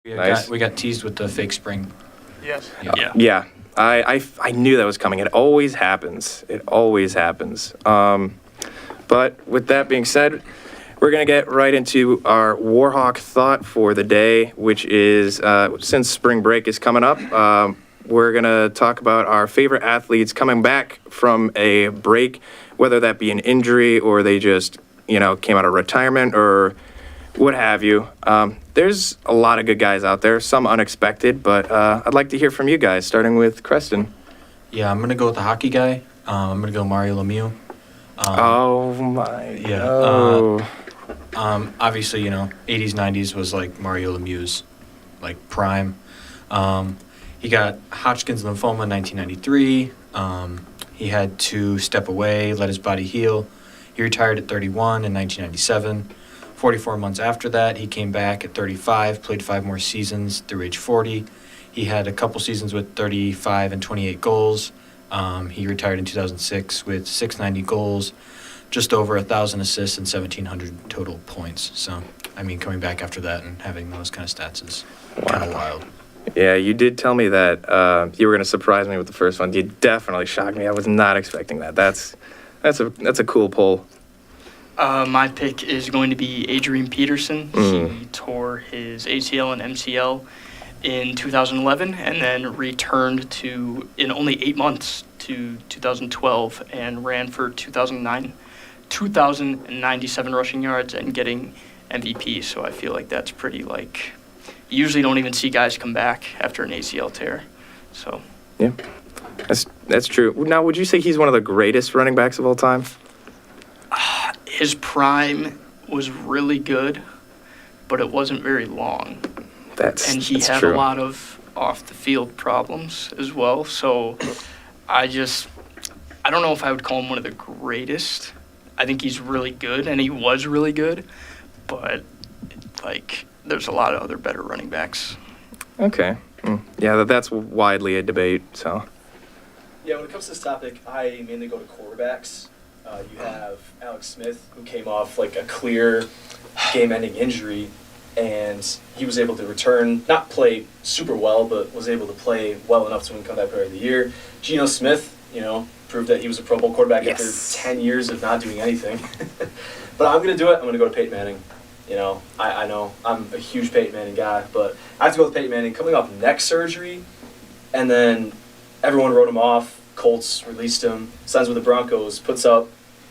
Nice. We got teased with the fake spring. Yes. Yeah, I knew that was coming. It always happens. It always happens. But with that being said, we're going to get right into our Warhawk thought for the day, which is since spring break is coming up, we're going to talk about our favorite athletes coming back from a break, whether that be an injury or they just, came out of retirement or what have you. There's a lot of good guys out there, some unexpected, but I'd like to hear from you guys, starting with Creston. Yeah, I'm going to go with the hockey guy. I'm going to go Mario Lemieux. Oh, my. Yeah. Oh. Obviously, 80s, 90s was like Mario Lemieux's prime. He got Hodgkin's lymphoma in 1993. He had to step away, let his body heal. He retired at 31 in 1997. 44 months after that, he came back at 35, played 5 more seasons through age 40. He had a couple seasons with 35 and 28 goals. He retired in 2006 with 690 goals, just over 1,000 assists and 1,700 total points. So, coming back after that and having those kind of stats is kind of wild. Yeah, you did tell me that you were going to surprise me with the first one. You definitely shocked me. I was not expecting that. That's a cool poll. My pick is going to be Adrian Peterson. He tore his ACL and MCL in 2011 and then returned in only 8 months to 2012 and ran for 2,097 rushing yards and getting MVP. So I feel like that's pretty you usually don't even see guys come back after an ACL tear. So yeah, that's true. Now, would you say he's one of the greatest running backs of all time? His prime was really good, but it wasn't very long. And he had true. a lot of off-the-field problems as well. So I don't know if I would call him one of the greatest. I think he's really good, and he was really good. But, there's a lot of other better running backs. Okay. Yeah, that's widely a debate, so. Yeah, when it comes to this topic, I mainly go to quarterbacks. You have Alex Smith, who came off a clear game-ending injury, and he was able to return, not play super well, but was able to play well enough to win Comeback Player of the Year. Geno Smith, proved that he was a Pro Bowl quarterback after 10 years of not doing anything. But I'm going to do it. I'm going to go to Peyton Manning. I know I'm a huge Peyton Manning guy, but I have to go with Peyton Manning. Coming off neck surgery, and then everyone wrote him off. Colts released him, signs with the Broncos, puts up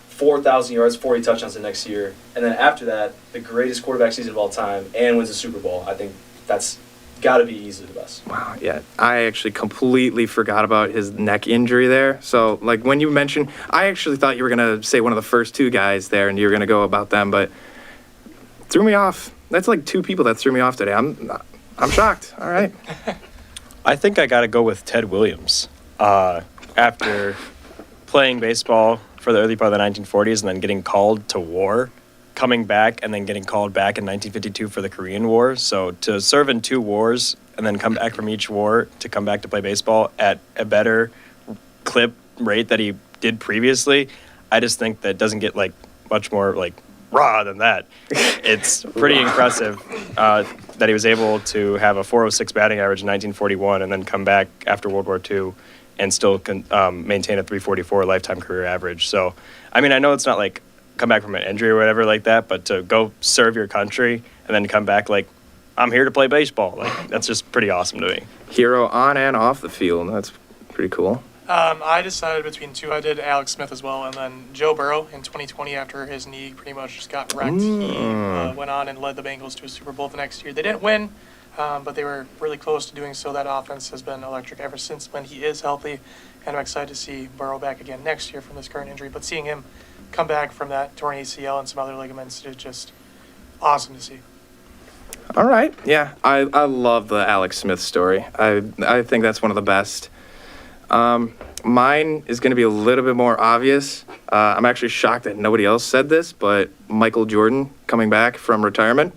4,000 yards, 40 touchdowns the next year. And then after that, the greatest quarterback season of all time and wins a Super Bowl. I think that's got to be easily the best. Wow, yeah. I actually completely forgot about his neck injury there. So, when you mentioned, I actually thought you were going to say one of the first 2 guys there and you were going to go about them, but threw me off. That's 2 people that threw me off today. I'm shocked. All right. I think I got to go with Ted Williams. After playing baseball for the early part of the 1940s and then getting called to war, coming back and then getting called back in 1952 for the Korean War. So to serve in 2 wars and then come back from each war to come back to play baseball at a better clip rate that he did previously, I just think that doesn't get much more raw than that. It's pretty impressive that he was able to have a 406 batting average in 1941 and then come back after World War II and still maintain a 344 lifetime career average. So, I know it's not come back from an injury or whatever like that, but to go serve your country and then come back I'm here to play baseball. That's just pretty awesome to me. Hero on and off the field. That's pretty cool. I decided between 2. I did Alex Smith as well, and then Joe Burrow in 2020 after his knee pretty much just got wrecked. He went on and led the Bengals to a Super Bowl the next year. They didn't win, but they were really close to doing so. That offense has been electric ever since when he is healthy, and I'm excited to see Burrow back again next year from this current injury. But seeing him come back from that torn ACL and some other ligaments is just awesome to see. All right. Yeah, I love the Alex Smith story. I think that's one of the best. Mine is going to be a little bit more obvious. I'm actually shocked that nobody else said this, but Michael Jordan coming back from retirement.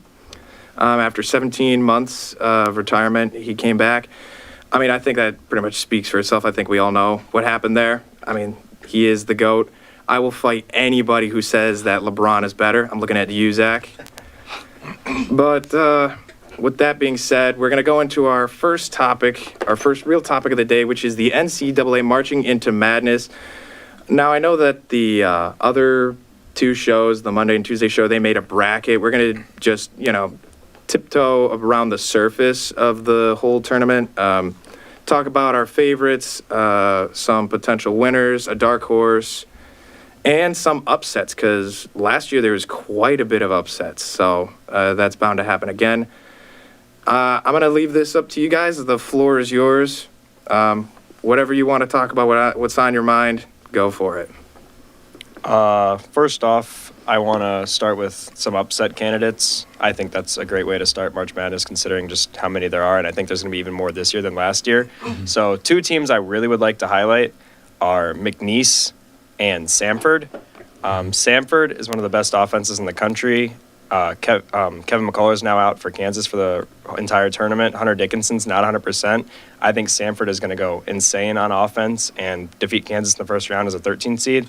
After 17 months of retirement, he came back. I think that pretty much speaks for itself. I think we all know what happened there. He is the GOAT. I will fight anybody who says that LeBron is better. I'm looking at you, Zach. But with that being said, we're going to go into our first topic, our first real topic of the day, which is the NCAA marching into madness. Now, I know that the other two shows, the Monday and Tuesday show, they made a bracket. We're going to just, tiptoe around the surface of the whole tournament. Talk about our favorites, some potential winners, a dark horse, and some upsets, because last year there was quite a bit of upsets. So that's bound to happen again. I'm going to leave this up to you guys. The floor is yours. Whatever you want to talk about, what's on your mind, go for it. First off, I want to start with some upset candidates. I think that's a great way to start March Madness, considering just how many there are, and I think there's going to be even more this year than last year. So 2 teams I really would like to highlight are McNeese and Samford. Samford is one of the best offenses in the country. Kevin McCullough is now out for Kansas for the entire tournament. Hunter Dickinson's not 100%. I think Samford is going to go insane on offense and defeat Kansas in the first round as a 13 seed.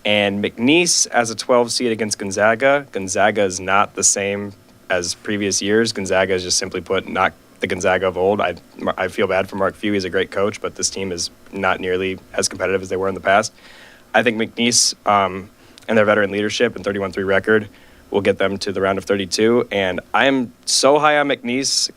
And McNeese as a 12 seed against Gonzaga. Gonzaga is not the same as previous years. Gonzaga is just simply put not the Gonzaga of old. I feel bad for Mark Few. He's a great coach, but this team is not nearly as competitive as they were in the past. I think McNeese and their veteran leadership and 31-3 record will get them to the round of 32. And I am so high on McNeese,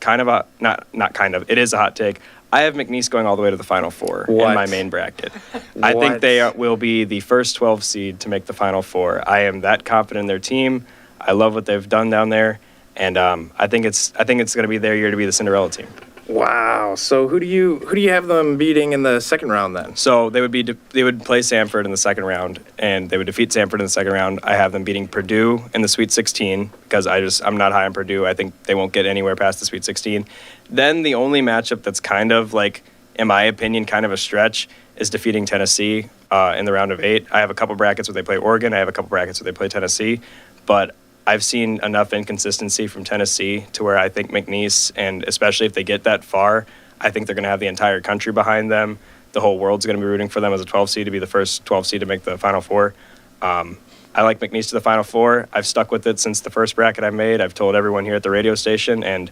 it is a hot take. I have McNeese going all the way to the Final Four in my main bracket. I think they will be the first 12 seed to make the Final Four. I am that confident in their team. I love what they've done down there, and I think it's going to be their year to be the Cinderella team. Wow. So who do you have them beating in the second round then? So they would play Samford in the second round, and they would defeat Samford in the second round. I have them beating Purdue in the Sweet 16 because I'm not high on Purdue. I think they won't get anywhere past the Sweet 16. Then the only matchup that's kind of like, in my opinion, kind of a stretch is defeating Tennessee in the round of 8. I have a couple brackets where they play Oregon. I have a couple brackets where they play Tennessee, but I've seen enough inconsistency from Tennessee to where I think McNeese, and especially if they get that far, I think they're going to have the entire country behind them. The whole world's going to be rooting for them as a 12 seed to be the first 12 seed to make the Final Four. I like McNeese to the Final Four. I've stuck with it since the first bracket I made. I've told everyone here at the radio station, and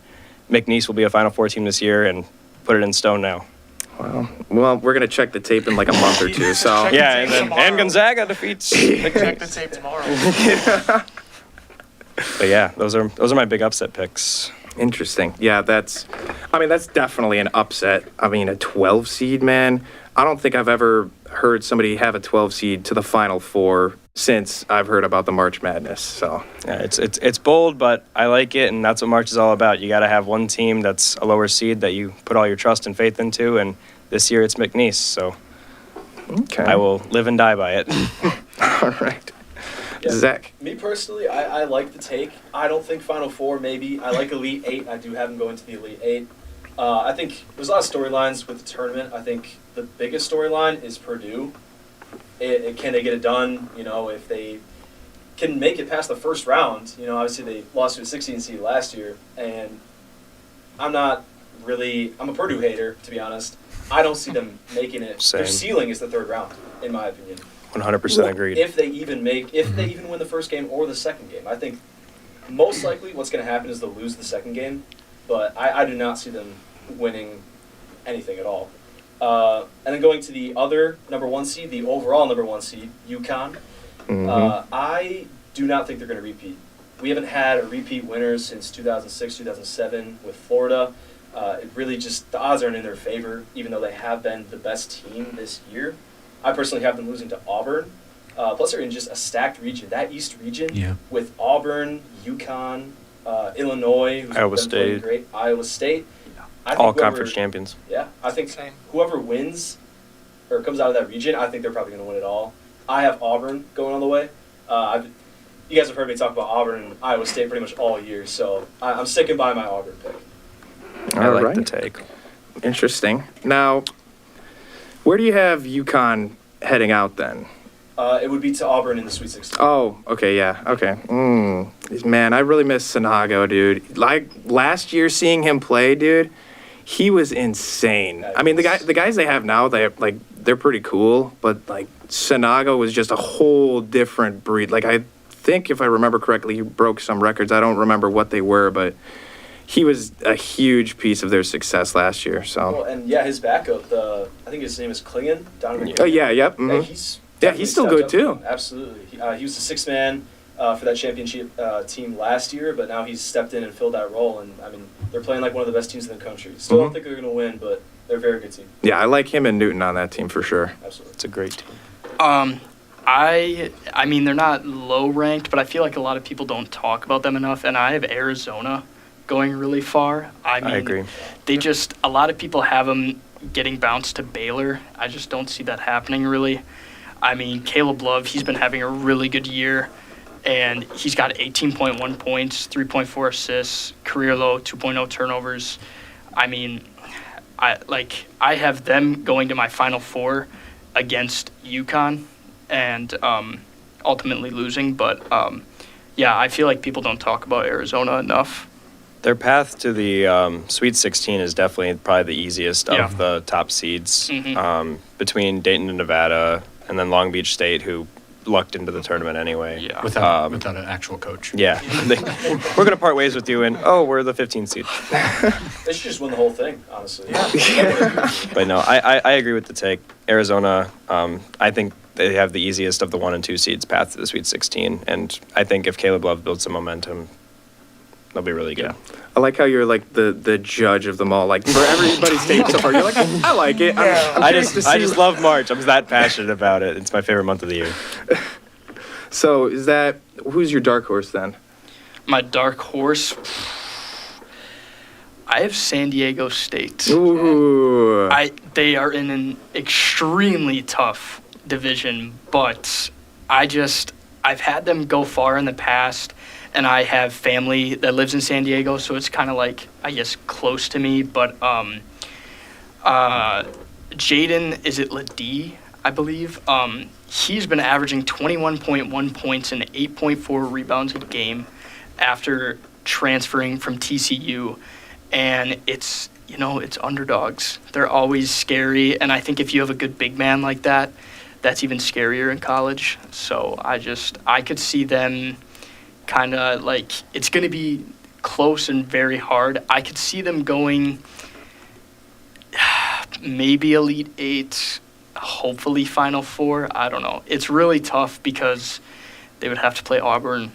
McNeese will be a Final Four team this year and put it in stone now. Well, we're going to check the tape in like a month or two. So Check Yeah, the tape and tomorrow. Gonzaga defeats. Check the tape tomorrow. But yeah, those are my big upset picks. Interesting. Yeah, that's definitely an upset. I mean, a 12 seed, man. I don't think I've ever heard somebody have a 12 seed to the Final Four since I've heard about the March Madness. So Yeah, it's bold, but I like it, and that's what March is all about. You got to have one team that's a lower seed that you put all your trust and faith into, and this year it's McNeese, so okay, I will live and die by it. all right. Yeah, Zach. Me personally, I like the take. I don't think Final Four, maybe. I like Elite 8. I do have them going to the Elite 8. I think there's a lot of storylines with the tournament. I think the biggest storyline is Purdue. Can they get it done? If they can make it past the first round, obviously they lost to a 16 seed last year. And I'm a Purdue hater, to be honest. I don't see them making it. Same. Their ceiling is the third round, in my opinion. 100% agreed. If they even win the first game or the second game, I think most likely what's going to happen is they'll lose the second game, but I do not see them winning anything at all. And then going to the other number 1 seed, the overall number 1 seed, UConn. I do not think they're going to repeat. We haven't had a repeat winner since 2006, 2007 with Florida. It really just, the odds aren't in their favor, even though they have been the best team this year. I personally have them losing to Auburn. Plus, they're in just a stacked region. That East region with Auburn, UConn, Illinois, who's Iowa been playing State. great, Iowa State. I think All whoever- conference champions. Yeah, I think Same. whoever wins or comes out of that region, I think they're probably going to win it all. I have Auburn going on the way. You guys have heard me talk about Auburn and Iowa State pretty much all year, so I'm sticking by my Auburn pick. I All like right. the take. Interesting. Now, where do you have UConn heading out then? It would be to Auburn in the Sweet 16. Oh, okay, yeah, okay. Man, I really miss Sanago, dude. Like last year, seeing him play, dude, he was insane. I mean, the guys they have now, they're pretty cool, but like Sanago was just a whole different breed. Like I think, if I remember correctly, he broke some records. I don't remember what they were, but he was a huge piece of their success last year. Well, So, and yeah, his backup, I think his name is Klingon, Donovan. oh yeah, yep. Yeah, mhm. he's Yeah, he's still definitely good, stepped up. too. Absolutely. He was the sixth man for that championship team last year, but now he's stepped in and filled that role. And I mean, they're playing like one of the best teams in the country. Still don't Mhm. think they're going to win, but they're a very good team. Yeah, I like him and Newton on that team for sure. Absolutely. It's a great team. I mean, they're not low ranked, but I feel like a lot of people don't talk about them enough. And I have Arizona going really far. I mean, I agree. They just, a lot of people have them getting bounced to Baylor. I just don't see that happening really. I mean, Caleb Love, he's been having a really good year, and he's got 18.1 points, 3.4 assists, career low, 2.0 turnovers. I mean, I have them going to my Final Four against UConn and ultimately losing. But yeah, I feel like people don't talk about Arizona enough. Their path to the Sweet 16 is definitely probably the easiest Yeah. of the top seeds, Mhm. between Dayton and Nevada, and then Long Beach State, who lucked into the tournament anyway. Yeah. Without an actual coach. Yeah, we're gonna part ways with you, and we're the 15th seed. They should just win the whole thing, honestly. But no, I agree with the take. Arizona, I think they have the easiest of the 1 and 2 seeds path to the Sweet 16, and I think if Caleb Love builds some momentum, they'll be really good. I like how you're like the judge of them all. Like for everybody's tape so far, you're like, I like it. I'm I curious just to I see- just love March. I'm that passionate about it. It's my favorite month of the year. So is that who's your dark horse then? My dark horse, I have San Diego State. Ooh. They are in an extremely tough division, but I've had them go far in the past, and I have family that lives in San Diego, so it's kind of like, I guess, close to me. But Jaden, is it Ladie, I believe? He's been averaging 21.1 points and 8.4 rebounds a game after transferring from TCU. And it's underdogs. They're always scary, and I think if you have a good big man like that, that's even scarier in college. So I could see them kind of like, it's going to be close and very hard. I could see them going maybe Elite Eight, hopefully Final Four. I don't know. It's really tough because they would have to play Auburn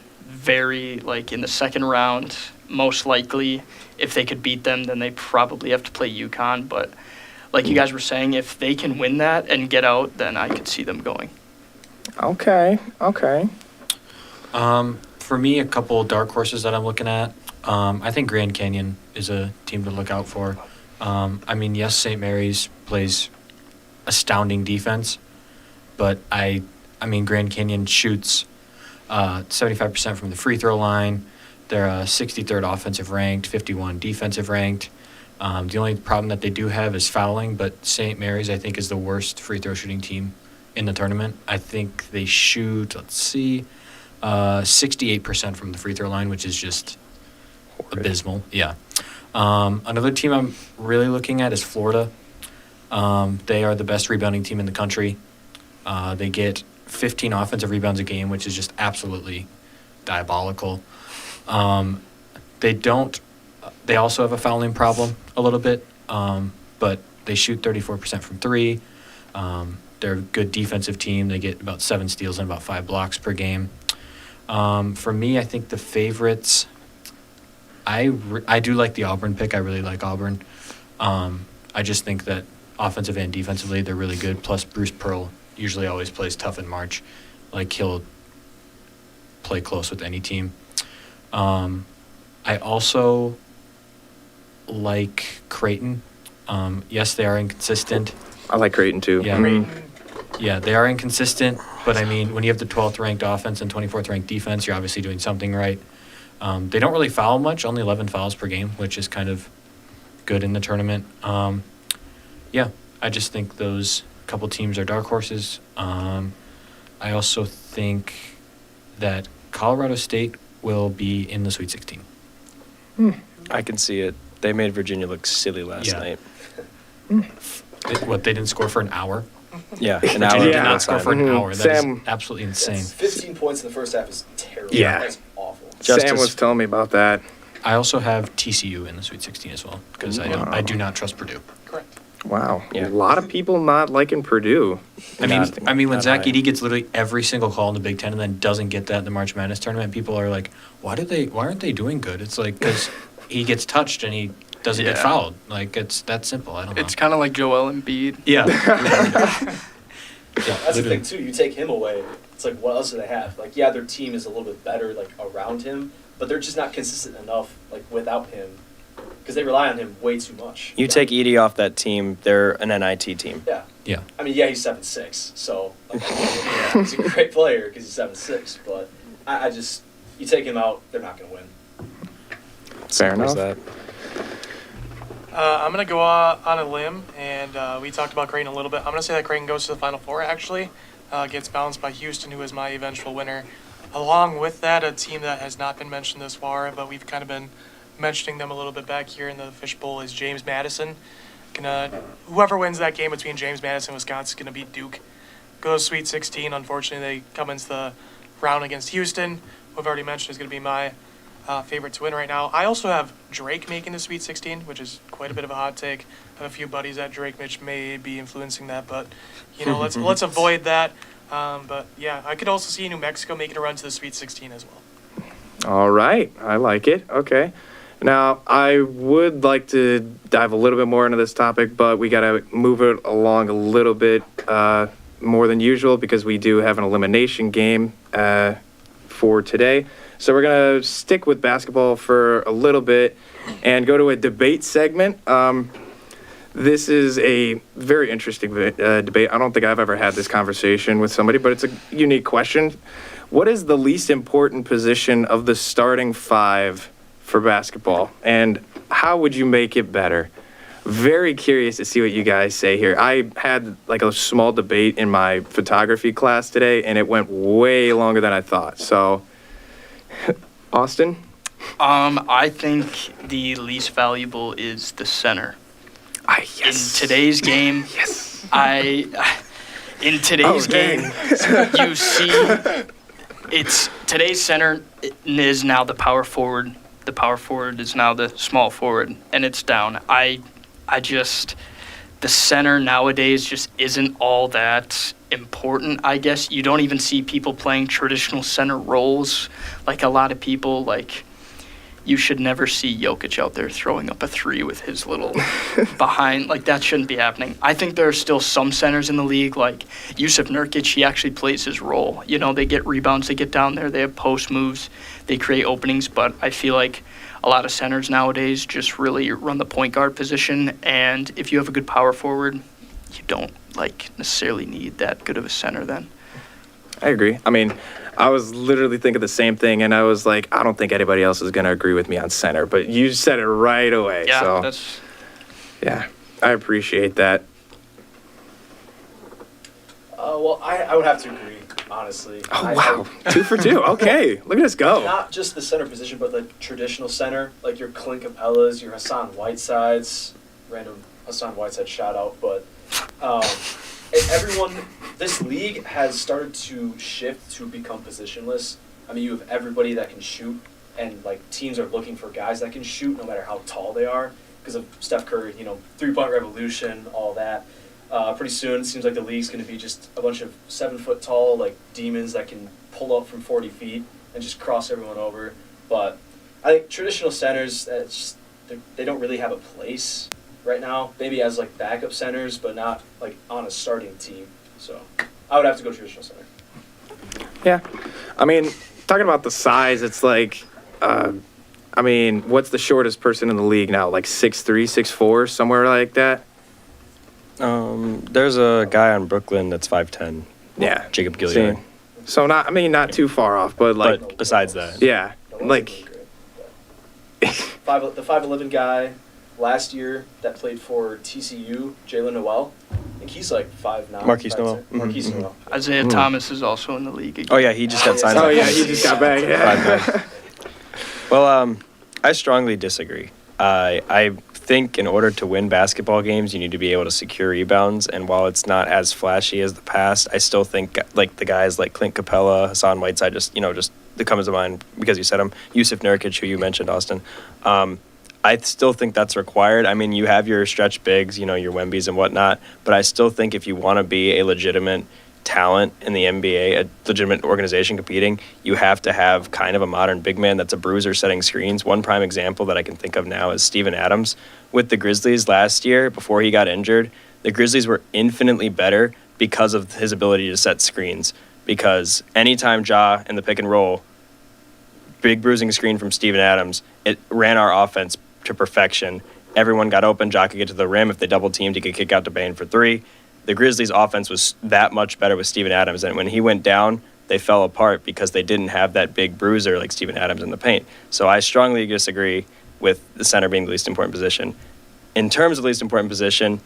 in the second round, most likely. If they could beat them, then they probably have to play UConn. But like you guys were saying, if they can win that and get out, then I could see them going. Okay. For me, a couple dark horses that I'm looking at. I think Grand Canyon is a team to look out for. I mean, yes, St. Mary's plays astounding defense, but I mean, Grand Canyon shoots 75% from the free throw line. They're 63rd offensive ranked, 51 defensive ranked. The only problem that they do have is fouling, but St. Mary's, I think, is the worst free throw shooting team in the tournament. I think they shoot, 68% from the free throw line, which is just abysmal. Yeah. Another team I'm really looking at is Florida. They are the best rebounding team in the country. They get 15 offensive rebounds a game, which is just absolutely diabolical. They also have a fouling problem a little bit, but they shoot 34% from three. They're a good defensive team. They get about 7 steals and about 5 blocks per game. For me, I think the favorites, I do like the Auburn pick. I really like Auburn. I just think that offensive and defensively, they're really good. Plus, Bruce Pearl usually always plays tough in March. Like, he'll play close with any team. I also like Creighton. Yes, they are inconsistent. I like Creighton too. Yeah. I mean, Yeah, they are inconsistent, but I mean, when you have the 12th ranked offense and 24th ranked defense, you're obviously doing something right. They don't really foul much, only 11 fouls per game, which is kind of good in the tournament. Yeah, I just think those couple teams are dark horses. I also think that Colorado State will be in the Sweet 16. I can see it. They made Virginia look silly last Yeah. night. They didn't score for an hour? Yeah, an Virginia hour. did Yeah. not score for an Mhm. hour. That is Sam- absolutely insane. 15 points in the first half is terrible. Yeah. That's awful. Justice. Sam was telling me about that. I also have TCU in the Sweet 16 as well because I do not trust Purdue. Correct. Wow. Yeah. A lot of people not liking Purdue. I mean, when Not Zach high. Edey gets literally every single call in the Big Ten and then doesn't get that in the March Madness tournament, people are like, why aren't they doing good? It's like, because he gets touched and he doesn't get Yeah. fouled. Like, it's that simple. I don't know. It's kind of like Joel Embiid. Yeah. That's the thing too. You take him away, it's like what else do they have? Like yeah, their team is a little bit better like around him, but they're just not consistent enough like without him because they rely on him way too much. You take Edie off that team, they're an NIT team. Yeah. Yeah. I mean, yeah, he's 7'6", so like, yeah, he's a great player because he's 7'6". But I just you take him out, they're not going to win. Fair Simple as enough. that. I'm going to go on a limb, and we talked about Creighton a little bit. I'm going to say that Creighton goes to the Final Four, actually. Gets bounced by Houston, who is my eventual winner. Along with that, a team that has not been mentioned this far, but we've kind of been mentioning them a little bit back here in the fishbowl, is James Madison. Whoever wins that game between James Madison and Wisconsin is going to beat Duke. Go to Sweet 16. Unfortunately, they come into the round against Houston, who I've already mentioned is going to be my favorite to win right now. I also have Drake making the Sweet 16, which is quite a bit of a hot take. I have a few buddies at Drake, which may be influencing that, but let's avoid that. But yeah, I could also see New Mexico making a run to the Sweet 16 as well. All right. I like it. Okay. Now, I would like to dive a little bit more into this topic, but we got to move it along a little bit more than usual because we do have an elimination game for today. So we're going to stick with basketball for a little bit and go to a debate segment. This is a very interesting debate. I don't think I've ever had this conversation with somebody, but it's a unique question. What is the least important position of the starting five for basketball, and how would you make it better? Very curious to see what you guys say here. I had like a small debate in my photography class today, and it went way longer than I thought. So, Austin? I think the least valuable is the center. Yes. In today's game, Yes. in today's dang. game, you see today's center is now the power forward. The power forward is now the small forward, and it's down. The center nowadays just isn't all that important, I guess. You don't even see people playing traditional center roles. Like a lot of people, like, you should never see Jokic out there throwing up a three with his little behind. Like, that shouldn't be happening. I think there are still some centers in the league, like Yusuf Nurkic, he actually plays his role. You know, they get rebounds, they get down there, they have post moves, they create openings, but I feel like a lot of centers nowadays just really run the point guard position, and if you have a good power forward, you don't, necessarily need that good of a center then. I agree. I mean, I was literally thinking the same thing, and I was like, I don't think anybody else is going to agree with me on center, but you said it right away. Yeah, so, yeah, I appreciate that. Well, I would have to agree, honestly. Oh, wow. 2 for 2. Okay. Look at us go. Not just the center position, but the traditional center, like your Clint Capellas, your Hassan Whitesides, random Hassan Whiteside shout out, but everyone, this league has started to shift to become positionless. I mean, you have everybody that can shoot, and teams are looking for guys that can shoot no matter how tall they are because of Steph Curry, three-point revolution, all that. Pretty soon, it seems like the league's going to be just a bunch of 7-foot tall demons that can pull up from 40 feet and just cross everyone over. But I think traditional centers, they don't really have a place right now. Maybe as backup centers, but not on a starting team. So I would have to go traditional center. Yeah. I mean, talking about the size, it's what's the shortest person in the league now? 6'3", 6'4", somewhere like that? There's a guy on Brooklyn that's 5'10". Yeah. Jacob Gilead. So not too far off, but But besides that, yeah, No one's really great, but the 5'11" guy last year that played for TCU, Jalen Noel. I think he's 5'9". Marquise Noel. Marquise Mhm. Noel. Isaiah Thomas is also in the league again. oh yeah, he just got signed. Oh back. yeah, he just got back. Yeah. 5'9". Well, I strongly disagree. I think in order to win basketball games, you need to be able to secure rebounds. And while it's not as flashy as the past, I still think the guys like Clint Capella, Hassan Whiteside, just that comes to mind because you said him, Yusuf Nurkic, who you mentioned, Austin. I still think that's required. I mean, you have your stretch bigs, your Wembys and whatnot, but I still think if you want to be a legitimate talent in the NBA, a legitimate organization competing, you have to have kind of a modern big man that's a bruiser setting screens. One prime example that I can think of now is Steven Adams with the Grizzlies last year before he got injured. The Grizzlies were infinitely better because of his ability to set screens, because anytime Ja in the pick and roll, big bruising screen from Steven Adams, it ran our offense to perfection. Everyone got open. Ja could get to the rim. If they double teamed, he could kick out to Bane for three. The Grizzlies' offense was that much better with Steven Adams, and when he went down, they fell apart because they didn't have that big bruiser like Steven Adams in the paint. So I strongly disagree with the center being the least important position. In terms of least important position,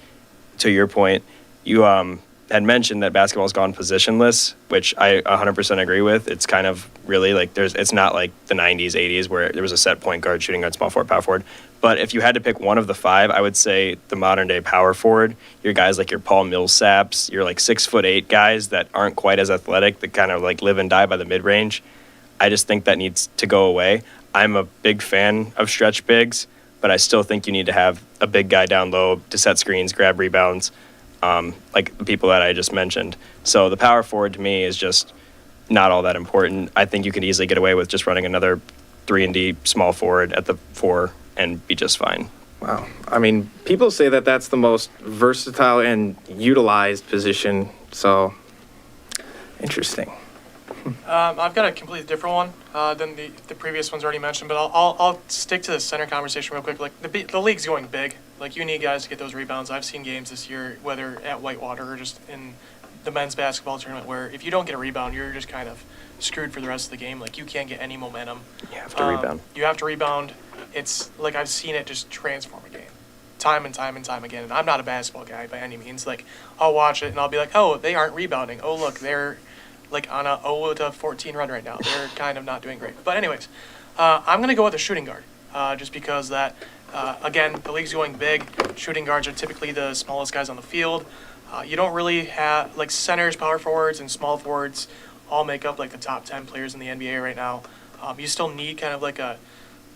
to your point, you had mentioned that basketball's gone positionless, which I 100% agree with. It's kind of really like it's not like the 90s, 80s where there was a set point guard, shooting guard, small forward, power forward. But if you had to pick one of the five, I would say the modern day power forward. Your guys like your Paul Millsaps, your like 6'8" guys that aren't quite as athletic, that kind of like live and die by the mid range. I just think that needs to go away. I'm a big fan of stretch bigs, but I still think you need to have a big guy down low to set screens, grab rebounds, like the people that I just mentioned. So the power forward to me is just not all that important. I think you could easily get away with just running another 3-and-D small forward at the 4 and be just fine. Wow. I mean, people say that that's the most versatile and utilized position. So, interesting. I've got a completely different one than the previous ones already mentioned, but I'll stick to the center conversation real quick. Like the league's going big. Like you need guys to get those rebounds. I've seen games this year, whether at Whitewater or just in the men's basketball tournament, where if you don't get a rebound, you're just kind of screwed for the rest of the game. Like you can't get any momentum. You have to rebound. You have to rebound. It's like I've seen it just transform a game, time and time and time again. And I'm not a basketball guy by any means. Like I'll watch it and I'll be like, oh, they aren't rebounding. Oh, look, they're like on a 0-14 run right now. They're kind of not doing great. But anyways, I'm going to go with a shooting guard just because that, again, the league's going big. Shooting guards are typically the smallest guys on the field. You don't really have, like centers, power forwards, and small forwards all make up like the top 10 players in the NBA right now. You still need kind of like a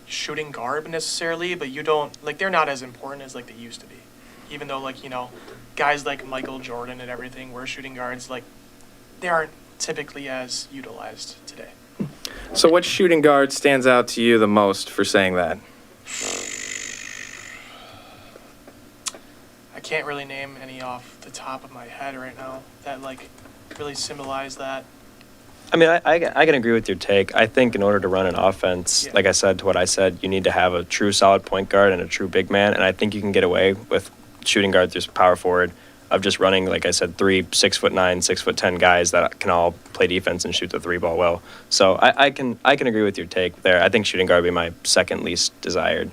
shooting guard necessarily, but you don't, like they're not as important as like they used to be. Even though like, guys like Michael Jordan and everything were shooting guards, like they aren't typically as utilized today. So what shooting guard stands out to you the most for saying that? I can't really name any off the top of my head right now that like really symbolize that. I mean, I can agree with your take. I think in order to run an offense, Yeah. like I said to what I said, you need to have a true solid point guard and a true big man. And I think you can get away with shooting guard through power forward of just running, like I said, 3 6'9", 6'10" guys that can all play defense and shoot the 3-ball well. So I can agree with your take there. I think shooting guard would be my second least desired.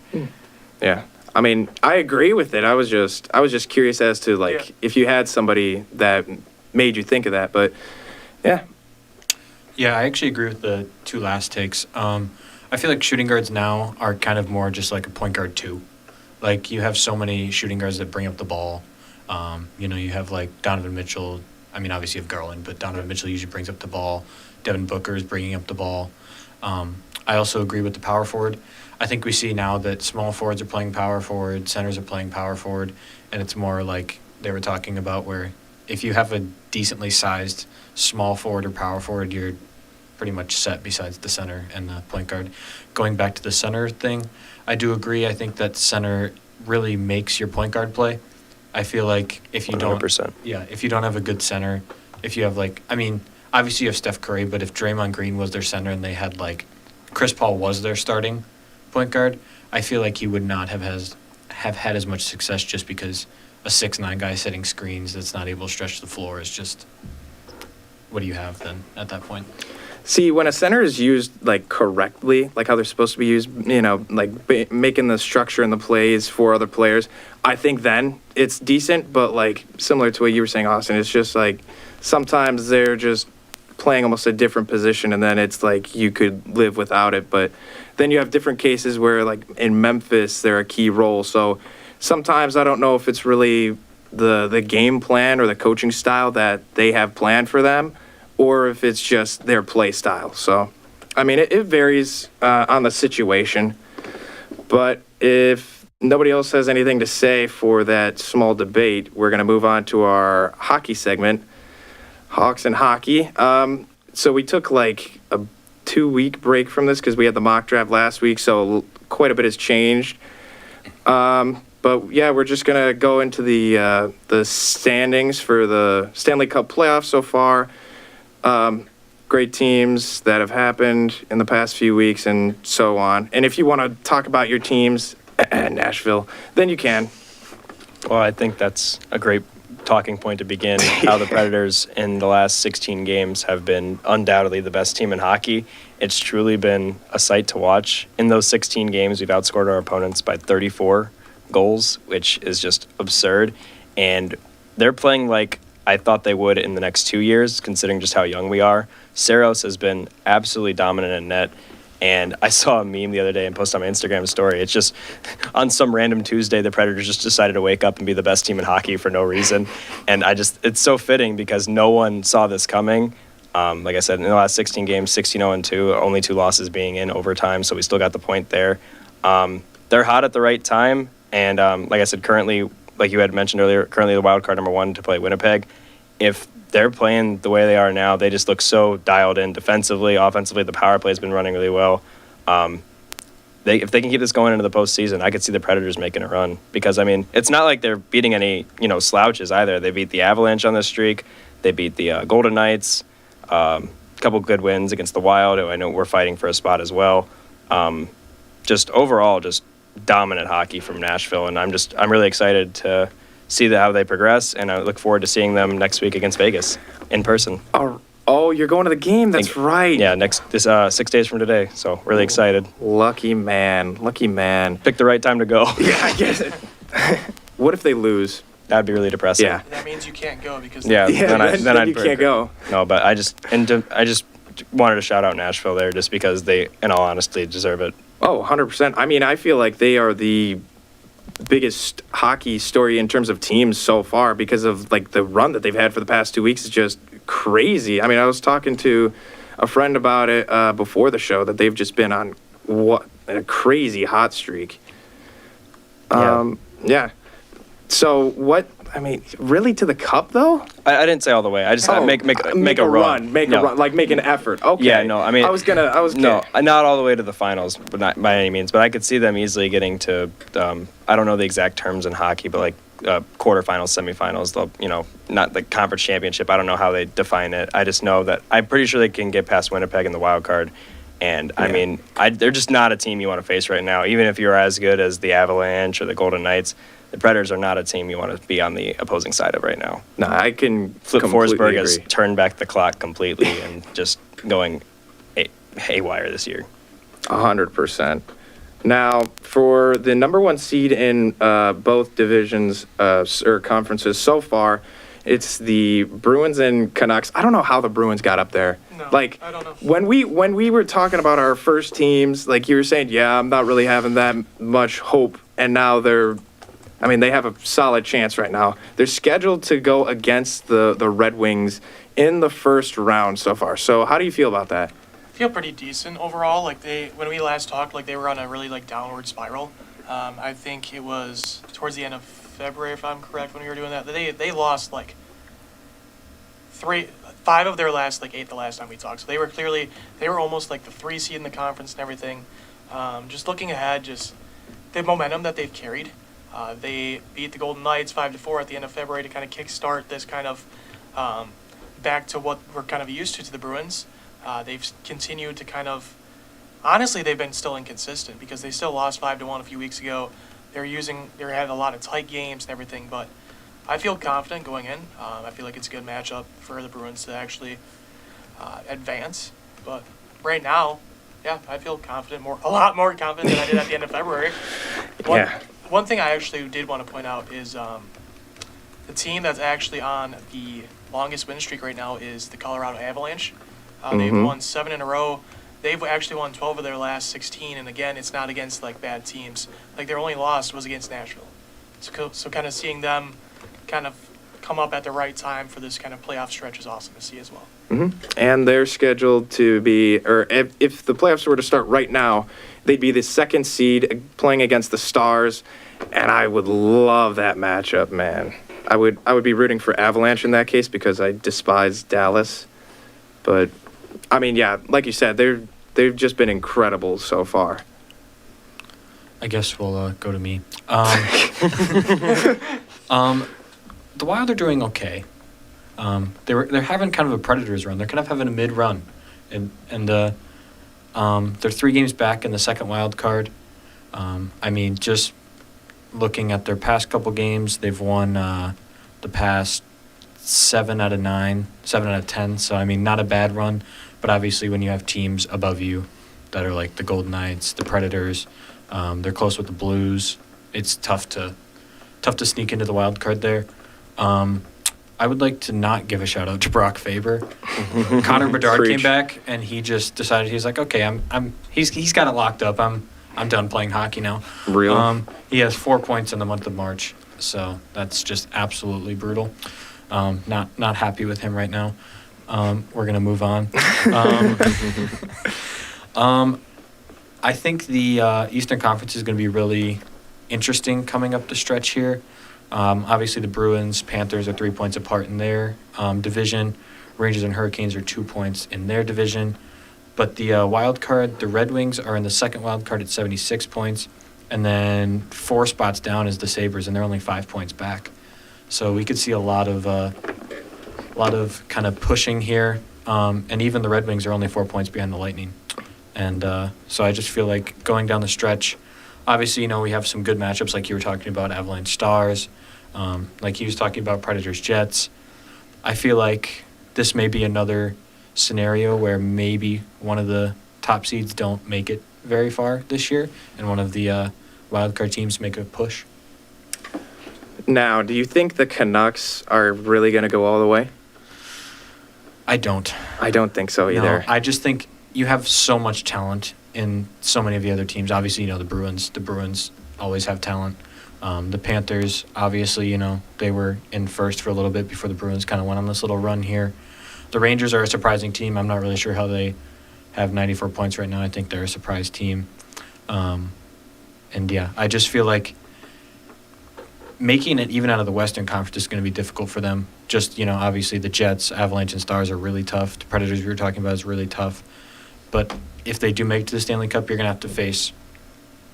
Yeah. I mean, I agree with it. I was just curious as to like Yeah. if you had somebody that made you think of that, but yeah. Yeah, I actually agree with the two last takes. I feel like shooting guards now are kind of more just like a point guard too. Like you have so many shooting guards that bring up the ball. You have like Donovan Mitchell. I mean, obviously you have Garland, but Donovan Mitchell usually brings up the ball. Devin Booker is bringing up the ball. I also agree with the power forward. I think we see now that small forwards are playing power forward, centers are playing power forward, and it's more like they were talking about where if you have a decently sized small forward or power forward, you're pretty much set besides the center and the point guard. Going back to the center thing, I do agree. I think that center really makes your point guard play. I feel like if you don't, 100%. if you don't have a good center, if you have obviously you have Steph Curry, but if Draymond Green was their center and they had like Chris Paul was their starting point guard, I feel like he would not have had as much success just because a 6'9" guy setting screens that's not able to stretch the floor is just, what do you have then at that point? See, when a center is used like correctly, like how they're supposed to be used, making the structure and the plays for other players, I think then it's decent. But like similar to what you were saying, Austin, it's just like sometimes they're just playing almost a different position, and then it's like you could live without it. But then you have different cases where, like in Memphis, they're a key role. So sometimes I don't know if it's really the game plan or the coaching style that they have planned for them, or if it's just their play style. So I mean, it varies on the situation, but if nobody else has anything to say for that small debate, we're going to move on to our hockey segment, Hawks and Hockey. So we took like a 2-week break from this because we had the mock draft last week, so quite a bit has changed. But yeah, we're just gonna go into the standings for the Stanley Cup playoffs so far. Great teams that have happened in the past few weeks and so on. And if you want to talk about your teams, Nashville, then you can. Well, I think that's a great talking point to begin. How the Predators in the last 16 games have been undoubtedly the best team in hockey. It's truly been a sight to watch. In those 16 games, we've outscored our opponents by 34 goals, which is just absurd. And they're playing like I thought they would in the next 2 years, considering just how young we are. Saros has been absolutely dominant in net. And I saw a meme the other day and posted on my Instagram story. It's just on some random Tuesday, the Predators just decided to wake up and be the best team in hockey for no reason. And it's so fitting because no one saw this coming. Like I said, in the last 16 games, 16-0-2, only 2 losses being in overtime, so we still got the point there. They're hot at the right time, and like I said, currently, like you had mentioned earlier, currently the wild card number 1 to play Winnipeg. If they're playing the way they are now, they just look so dialed in defensively. Offensively, the power play has been running really well. If they can keep this going into the postseason, I could see the Predators making a run because, I mean, it's not like they're beating any, slouches either. They beat the Avalanche on this streak. They beat the Golden Knights. A couple good wins against the Wild, who I know we're fighting for a spot as well. Just overall, just dominant hockey from Nashville, and I'm really excited to see how they progress, and I look forward to seeing them next week against Vegas in person. Oh, you're going to the game. That's right. Yeah, this 6 days from today. So really excited. Lucky man. Picked the right time to go. Yeah, I guess it. What if they lose? That'd be really depressing. Yeah. That means you can't go because Yeah. Then I'd you can't go. No, but I just wanted to shout out Nashville there just because they, in all honesty, deserve it. Oh, 100%. I mean, I feel like they are the biggest hockey story in terms of teams so far because of like the run that they've had for the past 2 weeks is just crazy. I mean, I was talking to a friend about it before the show that they've just been on a crazy hot streak. Yeah. So what? I mean, really to the cup though? I didn't say all the way. I just make a run. Make a run, like make an effort. Okay. Yeah, no, I mean, I was no, not all the way to the finals, but not by any means. But I could see them easily getting to. I don't know the exact terms in hockey, but like quarterfinals, semifinals. They'll, not the conference championship. I don't know how they define it. I just know that I'm pretty sure they can get past Winnipeg in the wild card. And I mean, they're just not a team you want to face right now. Even if you're as good as the Avalanche or the Golden Knights, the Predators are not a team you want to be on the opposing side of right now. No, I can Flip completely Forsberg agree. has turned back the clock completely and just going haywire this year. 100%. Now, for the number 1 seed in both divisions or conferences so far, it's the Bruins and Canucks. I don't know how the Bruins got up there. No, Like, I don't know. when we were talking about our first teams, like you were saying, yeah, I'm not really having that much hope. And now they have a solid chance right now. They're scheduled to go against the Red Wings in the first round so far. So how do you feel about that? I feel pretty decent overall. Like when we last talked, like they were on a really downward spiral. I think it was towards the end of February, if I'm correct, when we were doing that. They lost 5 of their last 8 the last time we talked. So they were almost like the 3 seed in the conference and everything. Just looking ahead, just the momentum that they've carried. They beat the Golden Knights 5-4 at the end of February to kind of kickstart this kind of back to what we're kind of used to the Bruins. They've continued to kind of, honestly, they've been still inconsistent because they still lost 5-1 a few weeks ago. They had a lot of tight games and everything, but I feel confident going in. I feel like it's a good matchup for the Bruins to actually advance. But right now, yeah, I feel confident, a lot more confident than I did at the end of February. One thing I actually did want to point out is the team that's actually on the longest win streak right now is the Colorado Avalanche. They've won 7 in a row. They've actually won 12 of their last 16, and again, it's not against bad teams. Their only loss was against Nashville. So kind of seeing them kind of come up at the right time for this kind of playoff stretch is awesome to see as well. And they're scheduled to be, or if the playoffs were to start right now, they'd be the second seed playing against the Stars, and I would love that matchup, man. I would be rooting for Avalanche in that case because I despise Dallas. But I mean, yeah, like you said, they've just been incredible so far. I guess we'll go to me. The Wild are doing okay. They're having kind of a Predators run. They're kind of having a mid run, and they're 3 games back in the second wild card. I mean, just looking at their past couple games, they've won the past 7 out of 9, 7 out of 10. So I mean, not a bad run. But obviously, when you have teams above you that are like the Golden Knights, the Predators, they're close with the Blues. It's tough to sneak into the wild card there. I would like to not give a shout out to Brock Faber. Connor Bedard Preach. came back and he just decided he's like, okay, he's got it locked up. I'm done playing hockey now. Real. He has 4 points in the month of March, so that's just absolutely brutal. Not happy with him right now. We're gonna move on. I think the Eastern Conference is going to be really interesting coming up the stretch here. Obviously, the Bruins, Panthers are 3 points apart in their division. Rangers and Hurricanes are 2 points in their division. But the wild card, the Red Wings are in the second wild card at 76 points. And then 4 spots down is the Sabres, and they're only 5 points back. So we could see a lot of kind of pushing here. And even the Red Wings are only 4 points behind the Lightning. And so I just feel like going down the stretch, obviously, we have some good matchups like you were talking about, Avalanche Stars, like he was talking about Predators Jets. I feel like this may be another scenario where maybe one of the top seeds don't make it very far this year and one of the wildcard teams make a push. Now, do you think the Canucks are really going to go all the way? I don't. I don't think so either. No, I just think you have so much talent in so many of the other teams. Obviously, the Bruins. The Bruins always have talent. The Panthers, obviously, they were in first for a little bit before the Bruins kind of went on this little run here. The Rangers are a surprising team. I'm not really sure how they have 94 points right now. I think they're a surprise team. And yeah, I just feel like making it even out of the Western Conference is going to be difficult for them. Just, obviously the Jets, Avalanche, and Stars are really tough. The Predators we were talking about is really tough. But if they do make it to the Stanley Cup, you're going to have to face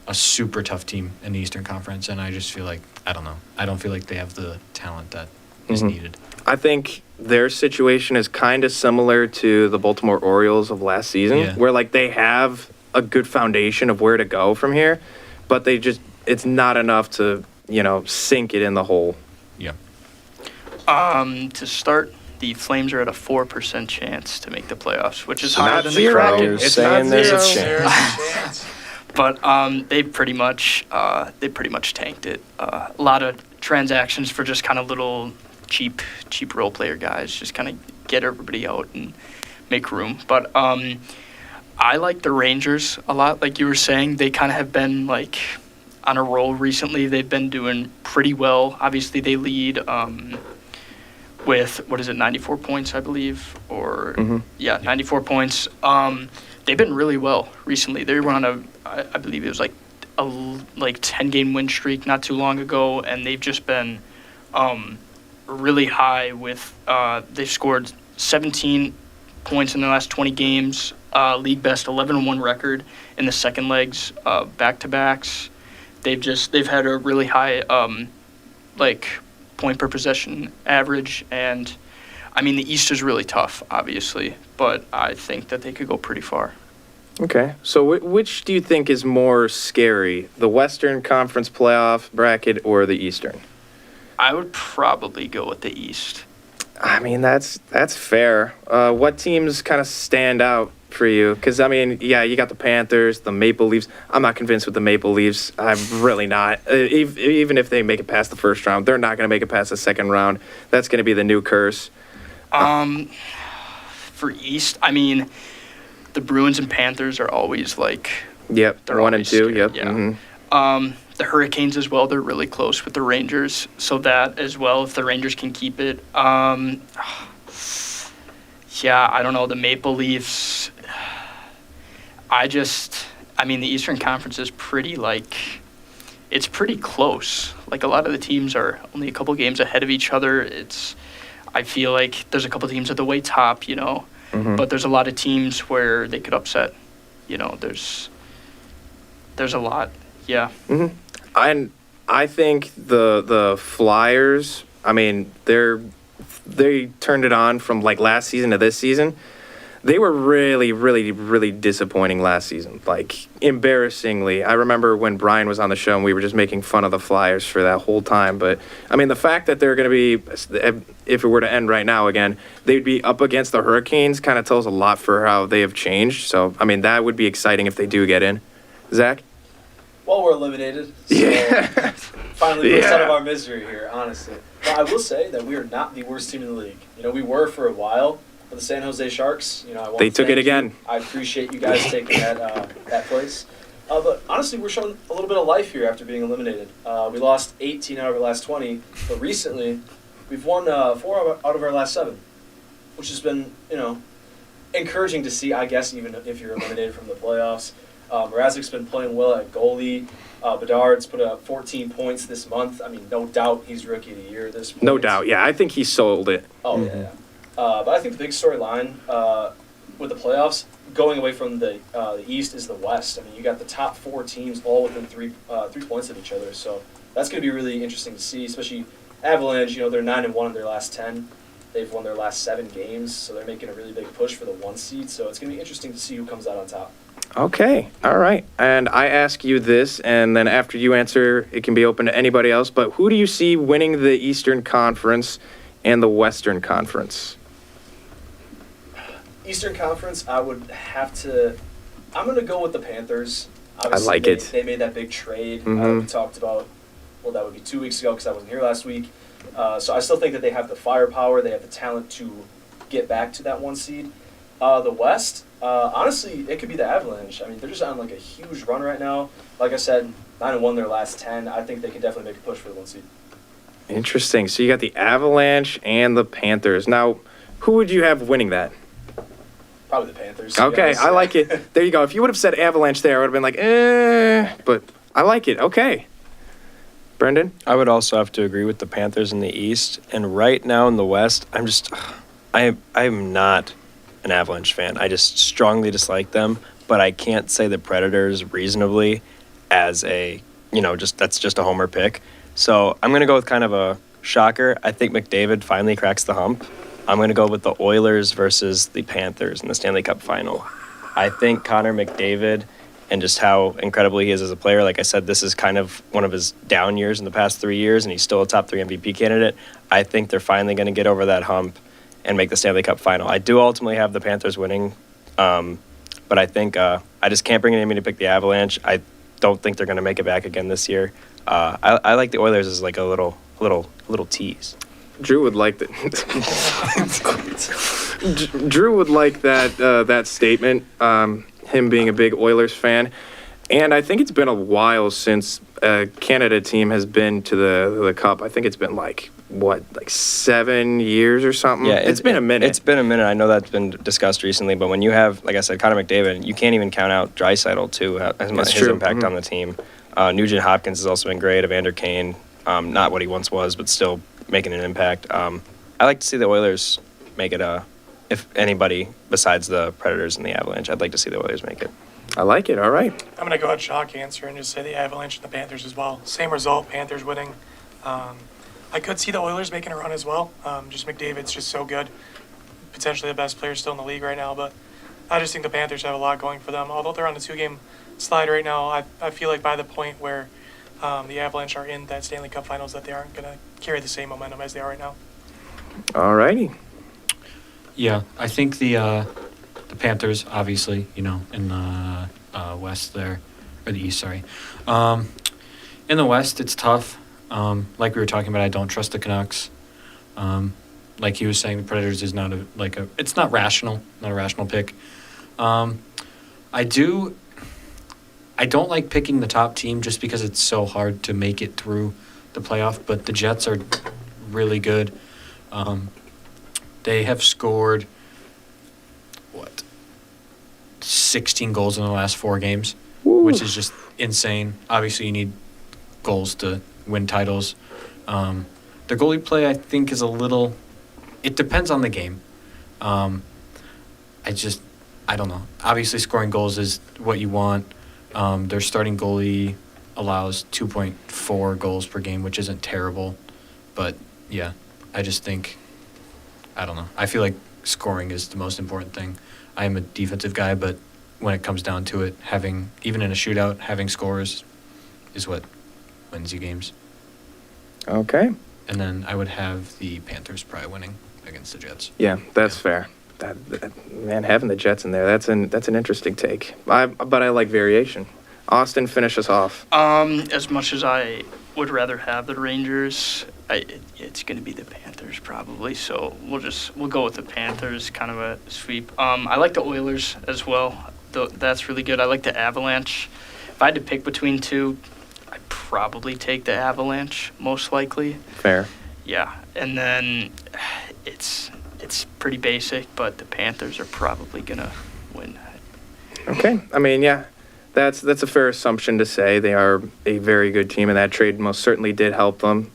a super tough team in the Eastern Conference. And I just feel like, I don't know. I don't feel like they have the talent that is needed. I think their situation is kind of similar to the Baltimore Orioles of last season, Yeah. where they have a good foundation of where to go from here, but it's not enough to, sink it in the hole. Yeah. To start, the Flames are at a 4% chance to make the playoffs, which is higher Not than zero. the Kraken. It's not saying there's a zero. chance. There's a chance. But they pretty much tanked it. A lot of transactions for just kind of little cheap role player guys, just kind of get everybody out and make room. But I like the Rangers a lot. Like you were saying, they kind of have been on a roll recently. They've been doing pretty well. Obviously, they lead with 94 points, I believe, or 94 points. They've been really well recently. They were on I believe it was a 10-game win streak not too long ago, and they've just been really high with they've scored 17 points in the last 20 games, league best 11-1 record in the second legs, back-to-backs. They've had a really high point per possession average, and I mean the East is really tough, obviously, but I think that they could go pretty far. Okay. So which do you think is more scary, the Western Conference playoff bracket or the Eastern? I would probably go with the East. I mean, that's fair. What teams kind of stand out for you? Because, I mean, yeah, you got the Panthers, the Maple Leafs. I'm not convinced with the Maple Leafs. I'm really not. Even if they make it past the first round, they're not going to make it past the second round. That's going to be the new curse. For East, I mean, the Bruins and Panthers are always Yep, they're 1 and always 2. scared, Yep. yeah. Mm-hmm. The Hurricanes as well, they're really close with the Rangers. So that as well, if the Rangers can keep it. Yeah, I don't know. The Maple Leafs, I mean, the Eastern Conference is pretty, it's pretty close. Like, a lot of the teams are only a couple games ahead of each other. I feel like there's a couple teams at the way top, but there's a lot of teams where they could upset. There's a lot. Yeah. Mm-hmm. And I think the Flyers, I mean, they turned it on from like last season to this season. They were really, really, really disappointing last season. Like, embarrassingly. I remember when Brian was on the show and we were just making fun of the Flyers for that whole time. But, I mean, the fact that they're going to be, if it were to end right now again, they'd be up against the Hurricanes kind of tells a lot for how they have changed. So, I mean, that would be exciting if they do get in. Zach? Well, we're eliminated. So Yeah. finally burst out of Yeah. our misery here, honestly. But I will say that we are not the worst team in the league. We were for a while. For the San Jose Sharks, I want They to took it thank you. again. I appreciate you guys taking that place. But honestly, we're showing a little bit of life here after being eliminated. We lost 18 out of our last 20, but recently we've won 4 out of our last 7, which has been, encouraging to see, I guess, even if you're eliminated from the playoffs. Mrazek's been playing well at goalie. Bedard's put up 14 points this month. I mean, no doubt he's Rookie of the Year at this point. No doubt. Yeah, I think he sold it. Oh, yeah. But I think the big storyline with the playoffs, going away from the East, is the West. I mean, you got the top 4 teams all within 3 points of each other. So that's going to be really interesting to see, especially Avalanche. They're 9-1 in their last 10. They've won their last 7 games, so they're making a really big push for the 1 seed. So it's going to be interesting to see who comes out on top. Okay, all right. And I ask you this, and then after you answer, it can be open to anybody else. But who do you see winning the Eastern Conference and the Western Conference? Eastern Conference, I would have to. I'm going to go with the Panthers. Obviously, like they, it. They made that big trade. Mhm. We talked about. Well, that would be 2 weeks ago because I wasn't here last week. So I still think that they have the firepower. They have the talent to get back to that 1 seed. The West, honestly, it could be the Avalanche. I mean, they're just on like a huge run right now. Like I said, 9-1 their last 10. I think they can definitely make a push for the 1 seed. Interesting. So you got the Avalanche and the Panthers. Now, who would you have winning that? Probably the Panthers. to be Okay, honest. I like it. There you go. If you would have said Avalanche there, I would have been like, but I like it. Okay. Brendan? I would also have to agree with the Panthers in the East. And right now in the West, I'm not an Avalanche fan. I just strongly dislike them, but I can't say the Predators reasonably as that's just a homer pick. So I'm going to go with kind of a shocker. I think McDavid finally cracks the hump. I'm going to go with the Oilers versus the Panthers in the Stanley Cup final. I think Connor McDavid and just how incredible he is as a player. Like I said, this is kind of one of his down years in the past 3 years, and he's still a top 3 MVP candidate. I think they're finally going to get over that hump and make the Stanley Cup final. I do ultimately have the Panthers winning, but I think I just can't bring it in me to pick the Avalanche. I don't think they're going to make it back again this year. I like the Oilers as like a little tease. Drew would like that. Drew would like that statement. Him being a big Oilers fan, and I think it's been a while since a Canada team has been to the Cup. I think it's been like 7 years or something. Yeah, it's been a minute. It's been a minute. I know that's been discussed recently, but when you have, like I said, Connor McDavid, you can't even count out Draisaitl too. His true. impact Mhm. on the team. Nugent Hopkins has also been great. Evander Kane, not what he once was, but still making an impact. I like to see the Oilers make it. If anybody besides the Predators and the Avalanche, I'd like to see the Oilers make it. I like it. All right. I'm going to go ahead shock answer and just say the Avalanche and the Panthers as well. Same result, Panthers winning. I could see the Oilers making a run as well. Just McDavid's just so good. Potentially the best player still in the league right now, but I just think the Panthers have a lot going for them. Although they're on a 2-game slide right now, I feel like by the point where the Avalanche are in that Stanley Cup Finals that they aren't going to carry the same momentum as they are right now. All righty. Yeah, I think the Panthers, obviously, in the West there, or the East, sorry. In the West, it's tough. Like we were talking about, I don't trust the Canucks. Like he was saying, the Predators is not it's not rational, not a rational pick. I do I don't like picking the top team just because it's so hard to make it through the playoff, but the Jets are really good. They have scored, 16 goals in the last 4 games, which is just insane. Obviously, you need goals to win titles. Their goalie play, I think, is a little. It depends on the game. I don't know. Obviously, scoring goals is what you want. Their starting goalie allows 2.4 goals per game, which isn't terrible. But, yeah, I just think, I don't know. I feel like scoring is the most important thing. I am a defensive guy, but when it comes down to it, even in a shootout, having scores is what wins you games. Okay. And then I would have the Panthers probably winning against the Jets. Yeah, that's fair. Man, having the Jets in there, that's an interesting take. But I like variation. Austin, finish us off. As much as I would rather have the Rangers, it's going to be the Panthers probably. So we'll go with the Panthers, kind of a sweep. I like the Oilers as well. That's really good. I like the Avalanche. If I had to pick between two, I'd probably take the Avalanche, most likely. Fair. Yeah, and then it's pretty basic, but the Panthers are probably gonna win. Okay. I mean, yeah, that's a fair assumption to say. They are a very good team, and that trade most certainly did help them.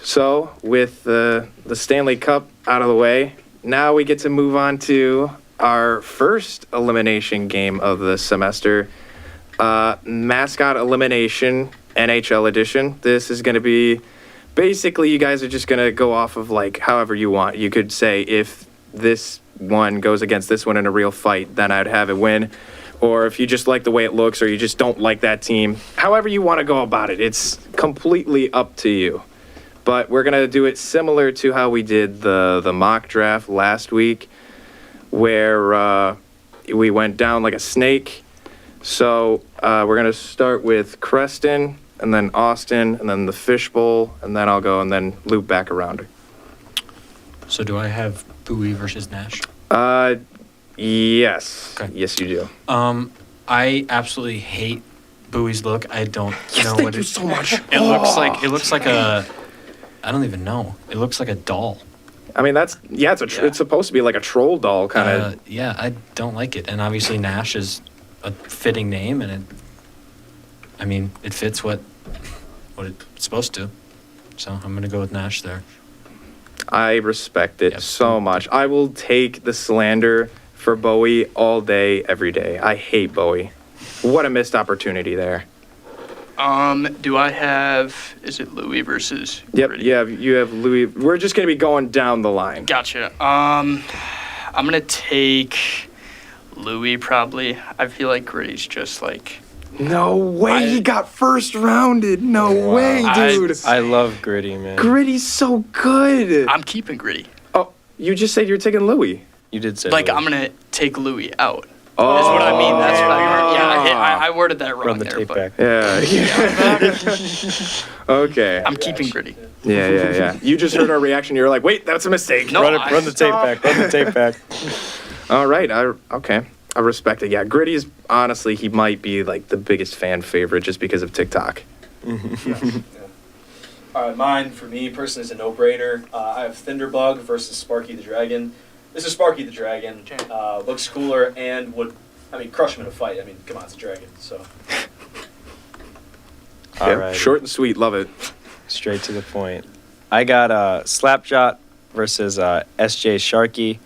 So with the Stanley Cup out of the way, now we get to move on to our first elimination game of the semester. Mascot Elimination NHL edition. This is going to be basically you guys are just going to go off of like however you want. You could say if this one goes against this one in a real fight, then I'd have it win. Or if you just like the way it looks or you just don't like that team, however you want to go about it, it's completely up to you. But we're going to do it similar to how we did the mock draft last week where we went down like a snake. So we're going to start with Creston, and then Austin, and then the Fishbowl, and then I'll go and then loop back around. So do I have Bowie versus Nash? Yes. Okay. Yes, you do. I absolutely hate Bowie's look. I don't Yes, know thank what you so much. It looks like a. I don't even know. It looks like a doll. I mean, it's supposed to be like a troll doll kind of. Yeah, I don't like it. And obviously Nash is a fitting name, and it fits what it's supposed to. So I'm gonna go with Nash there. I respect it Yep. so much. I will take the slander for Bowie all day, every day. I hate Bowie. What a missed opportunity there. Do I have? Is it Louis versus? Yep, Gritty? you have Louis. We're just going to be going down the line. Gotcha. I'm gonna take Louis probably. I feel like Gritty's just like. No way he got first rounded. No Wow. way, dude. I love Gritty, man. Gritty's so good. I'm keeping Gritty. Oh, you just said you're taking Louis. You did say Like Louis. I'm gonna take Louis out. Oh, Is what I mean. That's what I heard. Yeah, I worded that wrong Run the there, tape but back. Yeah. Okay. I'm keeping Gritty. Yeah. You just heard our reaction. You were like, wait, that's a mistake. No, Run the tape back. Run the tape back. All right. Okay. I respect it. Yeah, Gritty is honestly, he might be like the biggest fan favorite just because of TikTok. All right, mine for me personally is a no-brainer. I have Thunderbug versus Sparky the Dragon. This is Sparky the Dragon. Okay. Looks cooler and would, crush him in a fight. Come on, it's a dragon. So Yeah, Alright. short and sweet. Love it. Straight to the point. I got Slapshot versus SJ Sharky.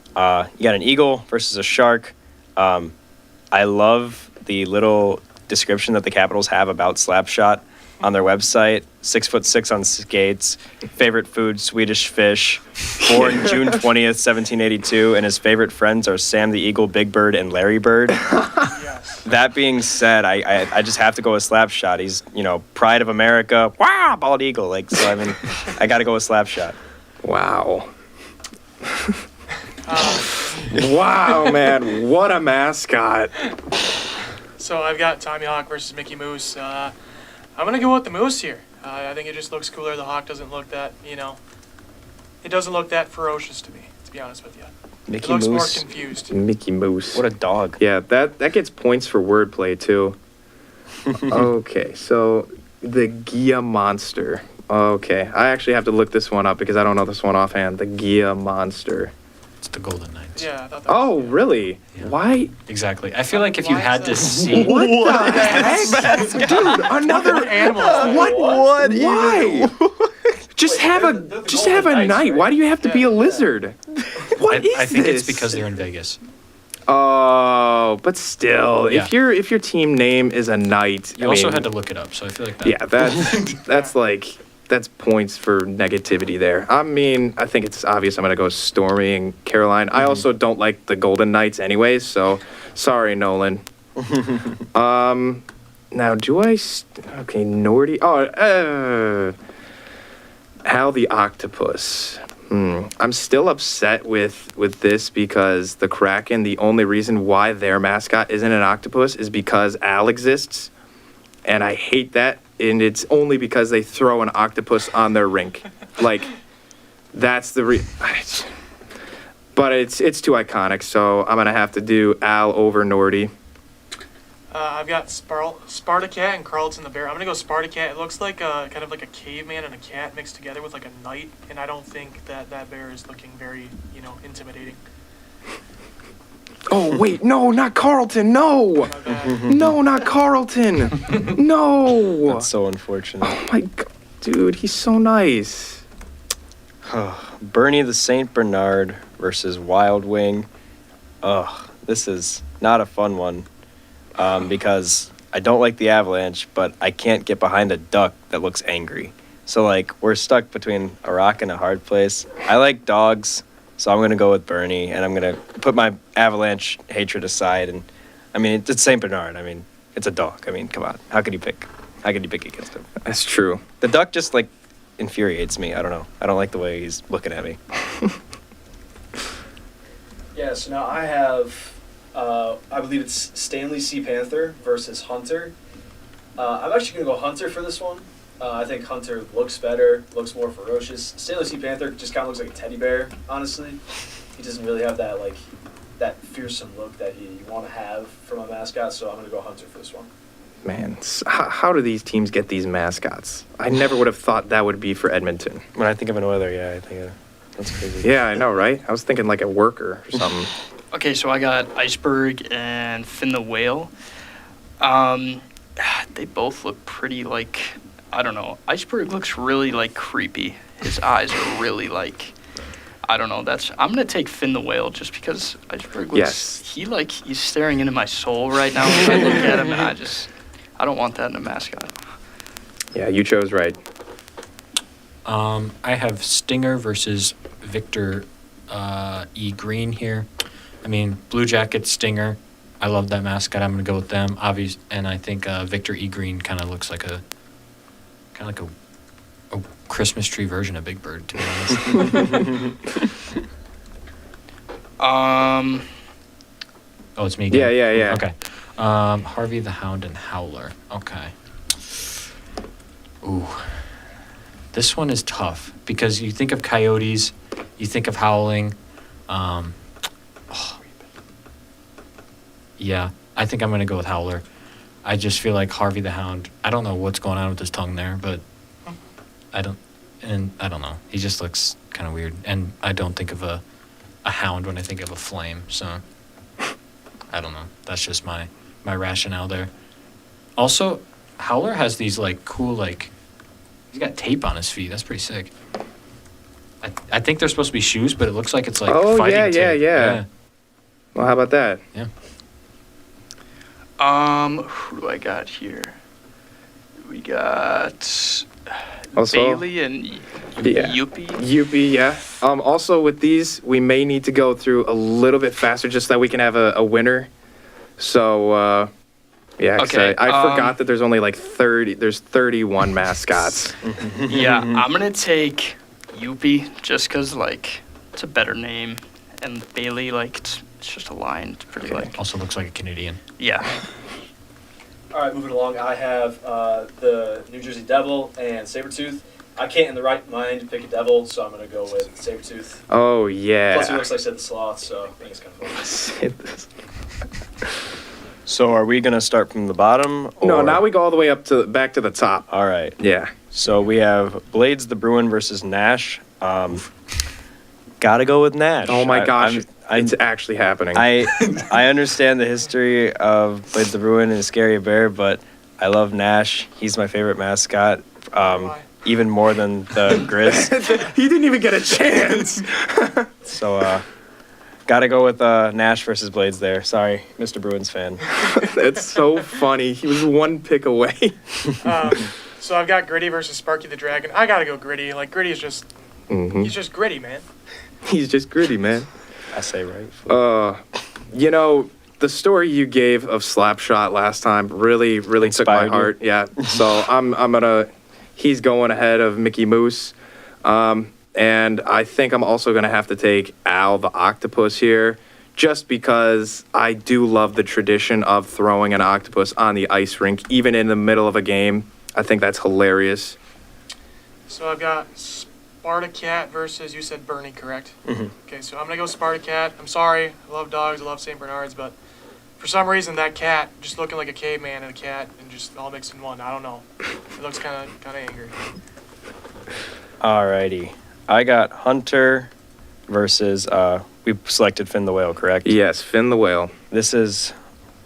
You got an eagle versus a shark. I love the little description that the Capitals have about Slapshot on their website. 6'6" on skates. Favorite food, Swedish fish. Born June 20th, 1782, and his favorite friends are Sam the Eagle, Big Bird, and Larry Bird. Yes. That being said, I just have to go with Slapshot. He's, pride of America. Wow, bald eagle. I got to go with Slapshot. Wow. Wow, man. What a mascot. So I've got Tommy Hawk versus Mickey Moose. I'm gonna go with the Moose here. I think it just looks cooler. The Hawk doesn't look that, it doesn't look that ferocious to me, to be honest with you. He Mickey looks more Mouse. confused. Mickey Mouse. What a dog. Yeah, that gets points for wordplay too. Okay, so the Gia Monster. Okay, I actually have to look this one up because I don't know this one offhand. The Gia Monster. It's the Golden Knights. Yeah, I thought that Oh, was, really? Yeah. Why? Exactly. I feel like if you Why is had to that? see. What the heck? Dude, another animal. What? Why? Just Wait, have they're a the just Golden have a Knights, night. right? Why do you have to be a Yeah. lizard? What is I think this? it's because they're in Vegas. Oh, but still, Yeah. if your team name is a knight, You I also mean, had to look it up, so I feel like that. Yeah, that's points for negativity there. I mean, I think it's obvious I'm gonna go Stormy and Caroline. I also don't like the Golden Knights anyways, so sorry, Nolan. Now okay, Nordy. Oh, Hal the Octopus. I'm still upset with this because the Kraken, the only reason why their mascot isn't an octopus is because Al exists. And I hate that. And it's only because they throw an octopus on their rink. Like, that's the But it's too iconic, so I'm going to have to do Al over Nordy. I've got Spartacat and Carlton the Bear. I'm gonna go Spartacat. It looks like kind of like a caveman and a cat mixed together with like a knight, and I don't think that bear is looking very, intimidating. Oh, wait, no, not Carlton, no! My bad. No, not Carlton! No! That's so unfortunate. Oh my god, dude, he's so nice. Bernie the Saint Bernard versus Wild Wing. Ugh, this is not a fun one because I don't like the Avalanche, but I can't get behind a duck that looks angry. So, like, we're stuck between a rock and a hard place. I like dogs, so I'm going to go with Bernie, and I'm going to put my Avalanche hatred aside. And, I mean, it's Saint Bernard. I mean, it's a dog. I mean, come on. How could you pick against him? That's true. The duck just, like, infuriates me. I don't know. I don't like the way he's looking at me. Yeah, so now I have, I believe it's Stanley Sea Panther versus Hunter. I'm actually going to go Hunter for this one. I think Hunter looks better, looks more ferocious. Stanley Sea Panther just kind of looks like a teddy bear, honestly. He doesn't really have that, that fearsome look that you want to have from a mascot, so I'm going to go Hunter for this one. Man, how do these teams get these mascots? I never would have thought that would be for Edmonton. When I think of an Oiler, yeah, I think that's crazy. Yeah, I know, right? I was thinking like a worker or something. Okay, so I got Iceberg and Finn the Whale. They both look pretty I don't know. Iceberg looks really creepy. His eyes are really I don't know. I'm gonna take Finn the Whale just because Iceberg looks. Yes. He's staring into my soul right now when I look at him, and I don't want that in a mascot. Yeah, you chose right. I have Stinger versus Victor E. Green here. I mean, Blue Jackets, Stinger. I love that mascot. I'm gonna go with them. And I think Victor E. Green kind of looks like a Christmas tree version of Big Bird, to be honest. Oh, it's me again. Yeah. Okay. Harvey the Hound and Howler. Okay. Ooh. This one is tough because you think of coyotes, you think of howling. Yeah, I think I'm going to go with Howler. I just feel like Harvey the Hound, I don't know what's going on with his tongue there, but I don't know. He just looks kind of weird. And I don't think of a hound when I think of a flame, so I don't know. That's just my rationale there. Also, Howler has these cool he's got tape on his feet. That's pretty sick. I think they're supposed to be shoes, but it looks like it's Oh, fighting yeah, tape. yeah. Well, how about that? Yeah. Who do I got here? We got Also- Bailey and Yeah. Yuppie. Yuppie, yeah. Also, with these, we may need to go through a little bit faster just so that we can have a winner. So, yeah, 'cause Okay, I forgot that there's only 31 mascots. Yeah, I'm gonna take Yuppie just because it's a better name, and Bailey it's just a lion. It's pretty Also looks like a Canadian. yeah. All right, moving along, I have the New Jersey Devil and Sabretooth. I can't in the right mind pick a devil, so I'm gonna go with Sabretooth. Oh yeah. Plus, he looks like Sid the Sloth, so I think it's kind of fun. So are we gonna start from the bottom? No, or- now we go all the way up to back to the top. All right. Yeah. So we have Blades the Bruin versus Nash. Gotta go with Nash. Oh my gosh, I'm- it's actually happening. I understand the history of Blades the Bruin and Scary Bear, but I love Nash. He's my favorite mascot, even more than the Grizz. He didn't even get a chance. So gotta go with Nash versus Blades there. Sorry, Mr. Bruins fan. That's so funny. He was one pick away. So I've got Gritty versus Sparky the Dragon. I gotta go Gritty. Like Gritty is just, he's just gritty, man. He's just gritty, man. I say right. You know, the story you gave of Slapshot last time really took my Inspired you? heart. Yeah. So I'm gonna. He's going ahead of Mickey Moose, and I think I'm also gonna have to take Al the Octopus here, just because I do love the tradition of throwing an octopus on the ice rink, even in the middle of a game. I think that's hilarious. So I've got Spartacat versus, you said Bernie, correct? Mhm. Okay, so I'm gonna go Spartacat. I'm sorry, I love dogs, I love St. Bernards, but for some reason that cat just looking like a caveman and a cat and just all mixed in one. I don't know. It looks kind of angry. Alrighty. I got Hunter versus we selected Finn the Whale, correct? Yes, Finn the Whale. This is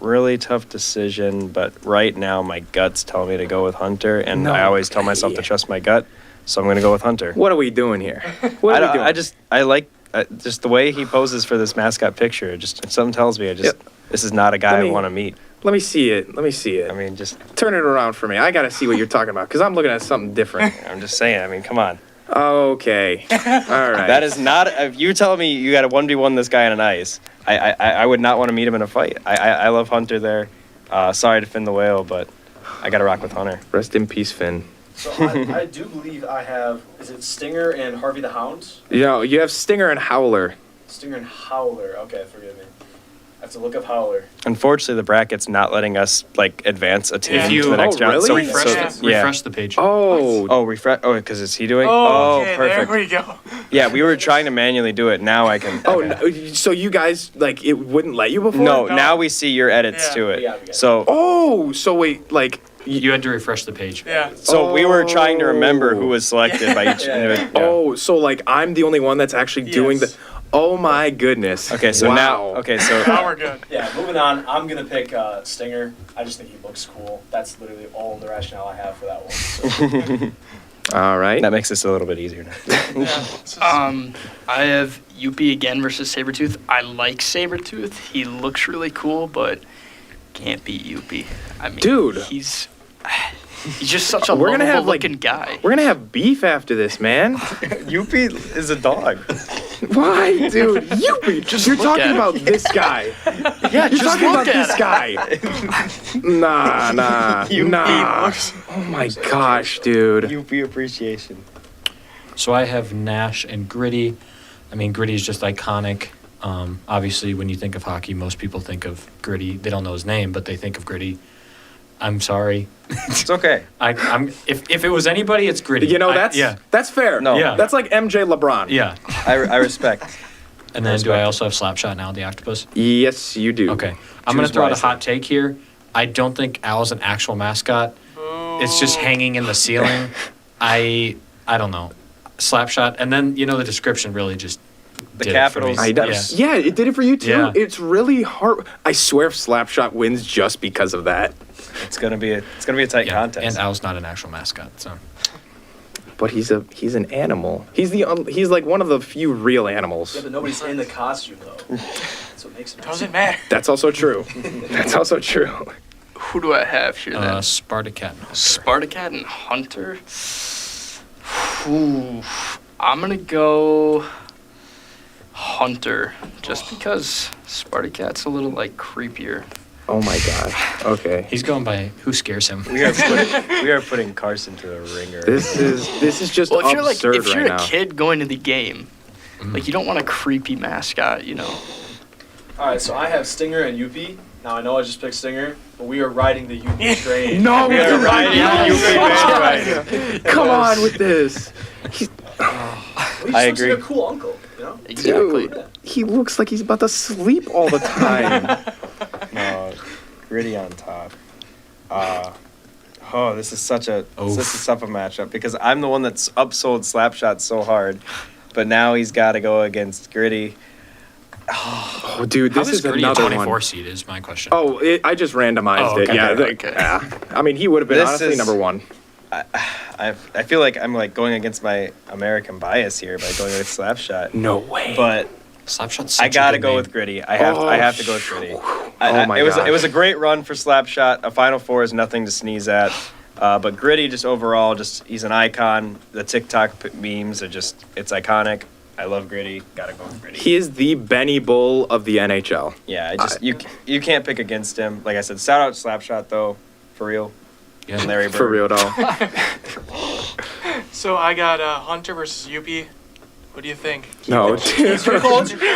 really tough decision, but right now my gut's telling me to go with Hunter, and No I always tell myself to way. trust my gut, so I'm gonna go with Hunter. What are we doing here? What are we doing? I like just the way he poses for this mascot picture. Just something tells me Yep. this is not a guy Let I me- want to meet. Let me see it. Let me see it. I mean, just Turn it around for me. I gotta see what you're talking about because I'm looking at something different. I'm just saying. I mean, come on. Okay. All right. That is not. If you tell me you got to 1v1 this guy on an ice, I would not want to meet him in a fight. I love Hunter there. Sorry to Finn the Whale, but I got to rock with Hunter. Rest in peace, Finn. So I do believe I have, is it Stinger and Harvey the Hound? You know, you have Stinger and Howler. Stinger and Howler. Okay, forgive me. I have to look up Howler. Unfortunately, the bracket's not letting us like advance a team If to you- the next Oh, round. So, really? Refresh the page. Oh, Oh, refresh. Oh, because is he doing? Okay, perfect. there we go. Yeah, we were trying to manually do it. Now I can. oh. okay. No, so you guys like it wouldn't let you before? No, No. now we see your edits Yeah. to it. Yeah, we got it. So, Oh, so wait, like. You had to refresh the page. Yeah. so we were trying to remember Oh. who was selected by each. Yeah. individual. Yeah. Oh, so like I'm the only one that's actually doing the. Yes. Oh my goodness. Okay, so wow. now. Okay, so. Now we're good. Yeah, moving on. I'm gonna pick Stinger. I just think he looks cool. That's literally all the rationale I have for that one. So. All right. That makes this a little bit easier now. Yeah. This is- I have Yuppie again versus Sabretooth. I like Sabretooth. He looks really cool, but can't beat Yuppie. I mean, Dude. he's just such a We're gonna have, lovable like- looking guy. We're gonna have beef after this, man. Yuppie is a dog. Why, dude? You're look talking at him. about this guy. Yeah, You're talking about look at this him. guy. Nah. Oh my gosh, dude. Yuppie appreciation. So I have Nash and Gritty. I mean, Gritty is just iconic. Obviously, when you think of hockey, most people think of Gritty. They don't know his name, but they think of Gritty. I'm sorry. It's okay. I'm if it was anybody, it's Gritty. You know, yeah. that's fair. No. Yeah. That's like MJ LeBron. Yeah. I respect. And then do I also have Slapshot now, the octopus? Yes, you do. Okay. I'm going to Choose throw out a wisely. hot take here. I don't think Al's an actual mascot. It's just hanging in the ceiling. I don't know. Slapshot. And then, the description really just The did Capitals. it for me. Yeah, it did it for you too. Yeah. It's really hard. I swear, if Slapshot wins just because of that. It's gonna be a tight Yeah. contest. And Al's not an actual mascot, so. But he's an animal. He's like one of the few real animals. Yeah, but nobody's in the costume though. That's what makes it. Doesn't matter. That's also true. That's also true. Who do I have here then? Spartacat and Hunter. Spartacat and Hunter. Ooh, I'm gonna go Hunter, just because Spartacat's a little like creepier. Oh my gosh. Okay. He's going by who scares him. we are putting Carson to the ringer. This is just Well, if you're absurd a right now. kid going to the game, like you don't want a creepy mascot, All right, so I have Stinger and Yuppie. Now I know I just picked Stinger, but we are riding the Yuppie train. No, We are riding Yeah. the Yuppie bandwagon. Come on with this. He just I looks agree. like a cool uncle, you know? Exactly. Dude, he looks like he's about to sleep all the time. No, Gritty on top. This is such a Oof. this is tough a matchup because I'm the one that's upsold Slapshot so hard, but now he's got to go against Gritty. Oh, dude, How this is is Gritty a another 24 one. seed is my question. Oh, I just randomized Oh, it. okay. Yeah, Okay. yeah. I mean, he would have been This honestly is- number one. I feel like I'm like going against my American bias here by going with Slapshot, No way. but Slapshot's such I gotta a good go name. with Gritty. I have to go with Gritty. my it was gosh. a great run for Slapshot. A Final Four is nothing to sneeze at. But Gritty, just overall, he's an icon. The TikTok memes are it's iconic. I love Gritty. Gotta go with Gritty. He is the Benny Bull of the NHL. Yeah, you can't pick against him. Like I said, shout out Slapshot though, for real. Yeah. And Larry Bird. For real, though. So I got Hunter versus Yuppie. What do you think? No.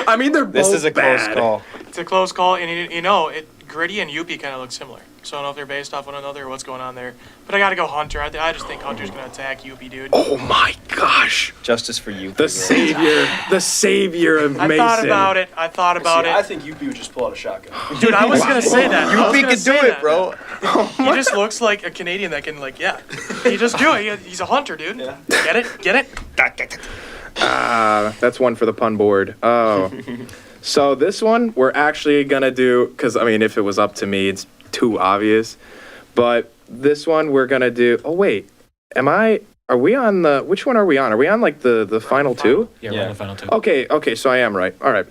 I mean, they're both This is a close bad. call. It's a close call, and you know, Gritty and Yuppie kind of look similar. So I don't know if they're based off one another or what's going on there. But I got to go Hunter. I just think Hunter's going to attack Yuppie, dude. Oh my gosh. Justice for you. The savior of I Mason. thought about it. I thought about See, I it. think Yuppie would just pull out a shotgun. Dude, I was going to say that. I was Yuppie gonna can do say it, that. bro. He just looks like a Canadian that can, he just do it. He's a hunter, dude. Yeah. Get it? Get it? That's one for the pun board. Oh. So this one, we're actually going to do, because, I mean, if it was up to me, it's too obvious. But this one, we're going to do, oh, wait. Are we on which one are we on? Are we on, like, the final two? Yeah, we're Yeah. in the final two. Okay, so I am right. All right.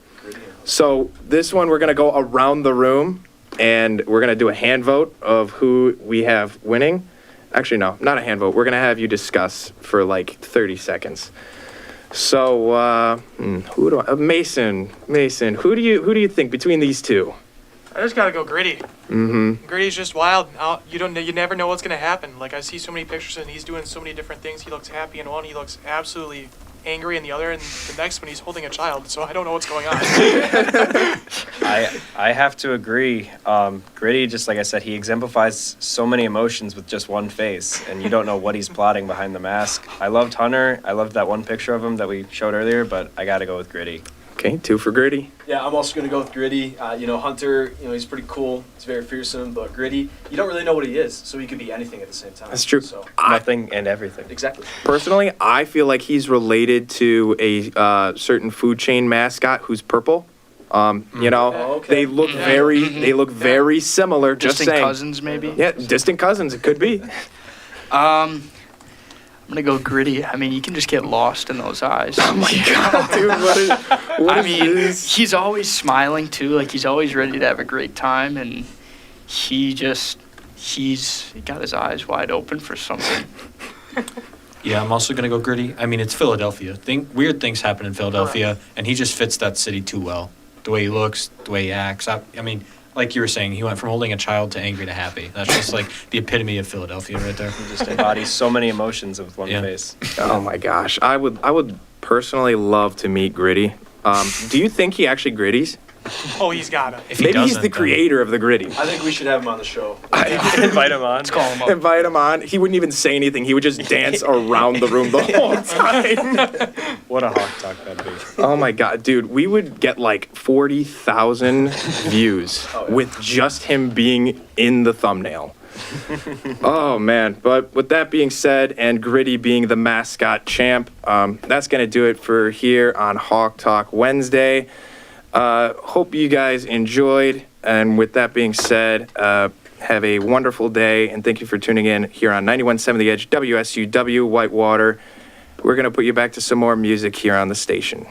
So this one, we're going to go around the room, and we're going to do a hand vote of who we have winning. Actually, no, not a hand vote. We're going to have you discuss for, like, 30 seconds. So, Mason, who do you think between these two? I just got to go Gritty. Mm-hmm. Gritty's just wild. You never know what's going to happen. Like, I see so many pictures and he's doing so many different things. He looks happy in one. He looks absolutely angry in the other. And the next one, he's holding a child. So I don't know what's going on. I have to agree. Gritty, just like I said, he exemplifies so many emotions with just one face, and you don't know what he's plotting behind the mask. I loved Hunter. I loved that one picture of him that we showed earlier, but I got to go with Gritty. Okay, 2 for Gritty. Yeah, I'm also going to go with Gritty. Hunter, he's pretty cool. He's very fearsome, but Gritty, you don't really know what he is, so he could be anything at the same time. That's true. So, Nothing and everything. exactly. Personally, I feel like he's related to a certain food chain mascot who's purple. Oh, okay. They look very similar. Just Distant saying. cousins, maybe. Yeah, distant cousins. It could be. I'm gonna go Gritty. I mean, you can just get lost in those eyes. Oh my god, dude! What I is mean, this? he's always smiling too. Like, he's always ready to have a great time, and he's got his eyes wide open for something. Yeah, I'm also gonna go Gritty. I mean, it's Philadelphia. Weird things happen in Philadelphia, and he just fits that city too well. The way he looks, the way he acts. I mean, like you were saying, he went from holding a child to angry to happy. That's just like the epitome of Philadelphia right there. He just embodies so many emotions with one Yeah. face. Oh my gosh, I would personally love to meet Gritty. Do you think he actually gritties? Oh, he's got it. If he Maybe he's doesn't, the then- creator of the Gritty. I think we should have him on the show. Invite him on. Let's call him up. Invite him on. He wouldn't even say anything. He would just dance around the room the whole time. What a hawk talk that'd be. Oh my god, dude, we would get like 40,000 views Oh, yeah. with just him being in the thumbnail. Oh man, but with that being said, and Gritty being the mascot champ, that's gonna do it for here on Hawk Talk Wednesday. Hope you guys enjoyed, and with that being said, have a wonderful day, and thank you for tuning in here on 91.7 The Edge, WSUW, Whitewater. We're gonna put you back to some more music here on the station.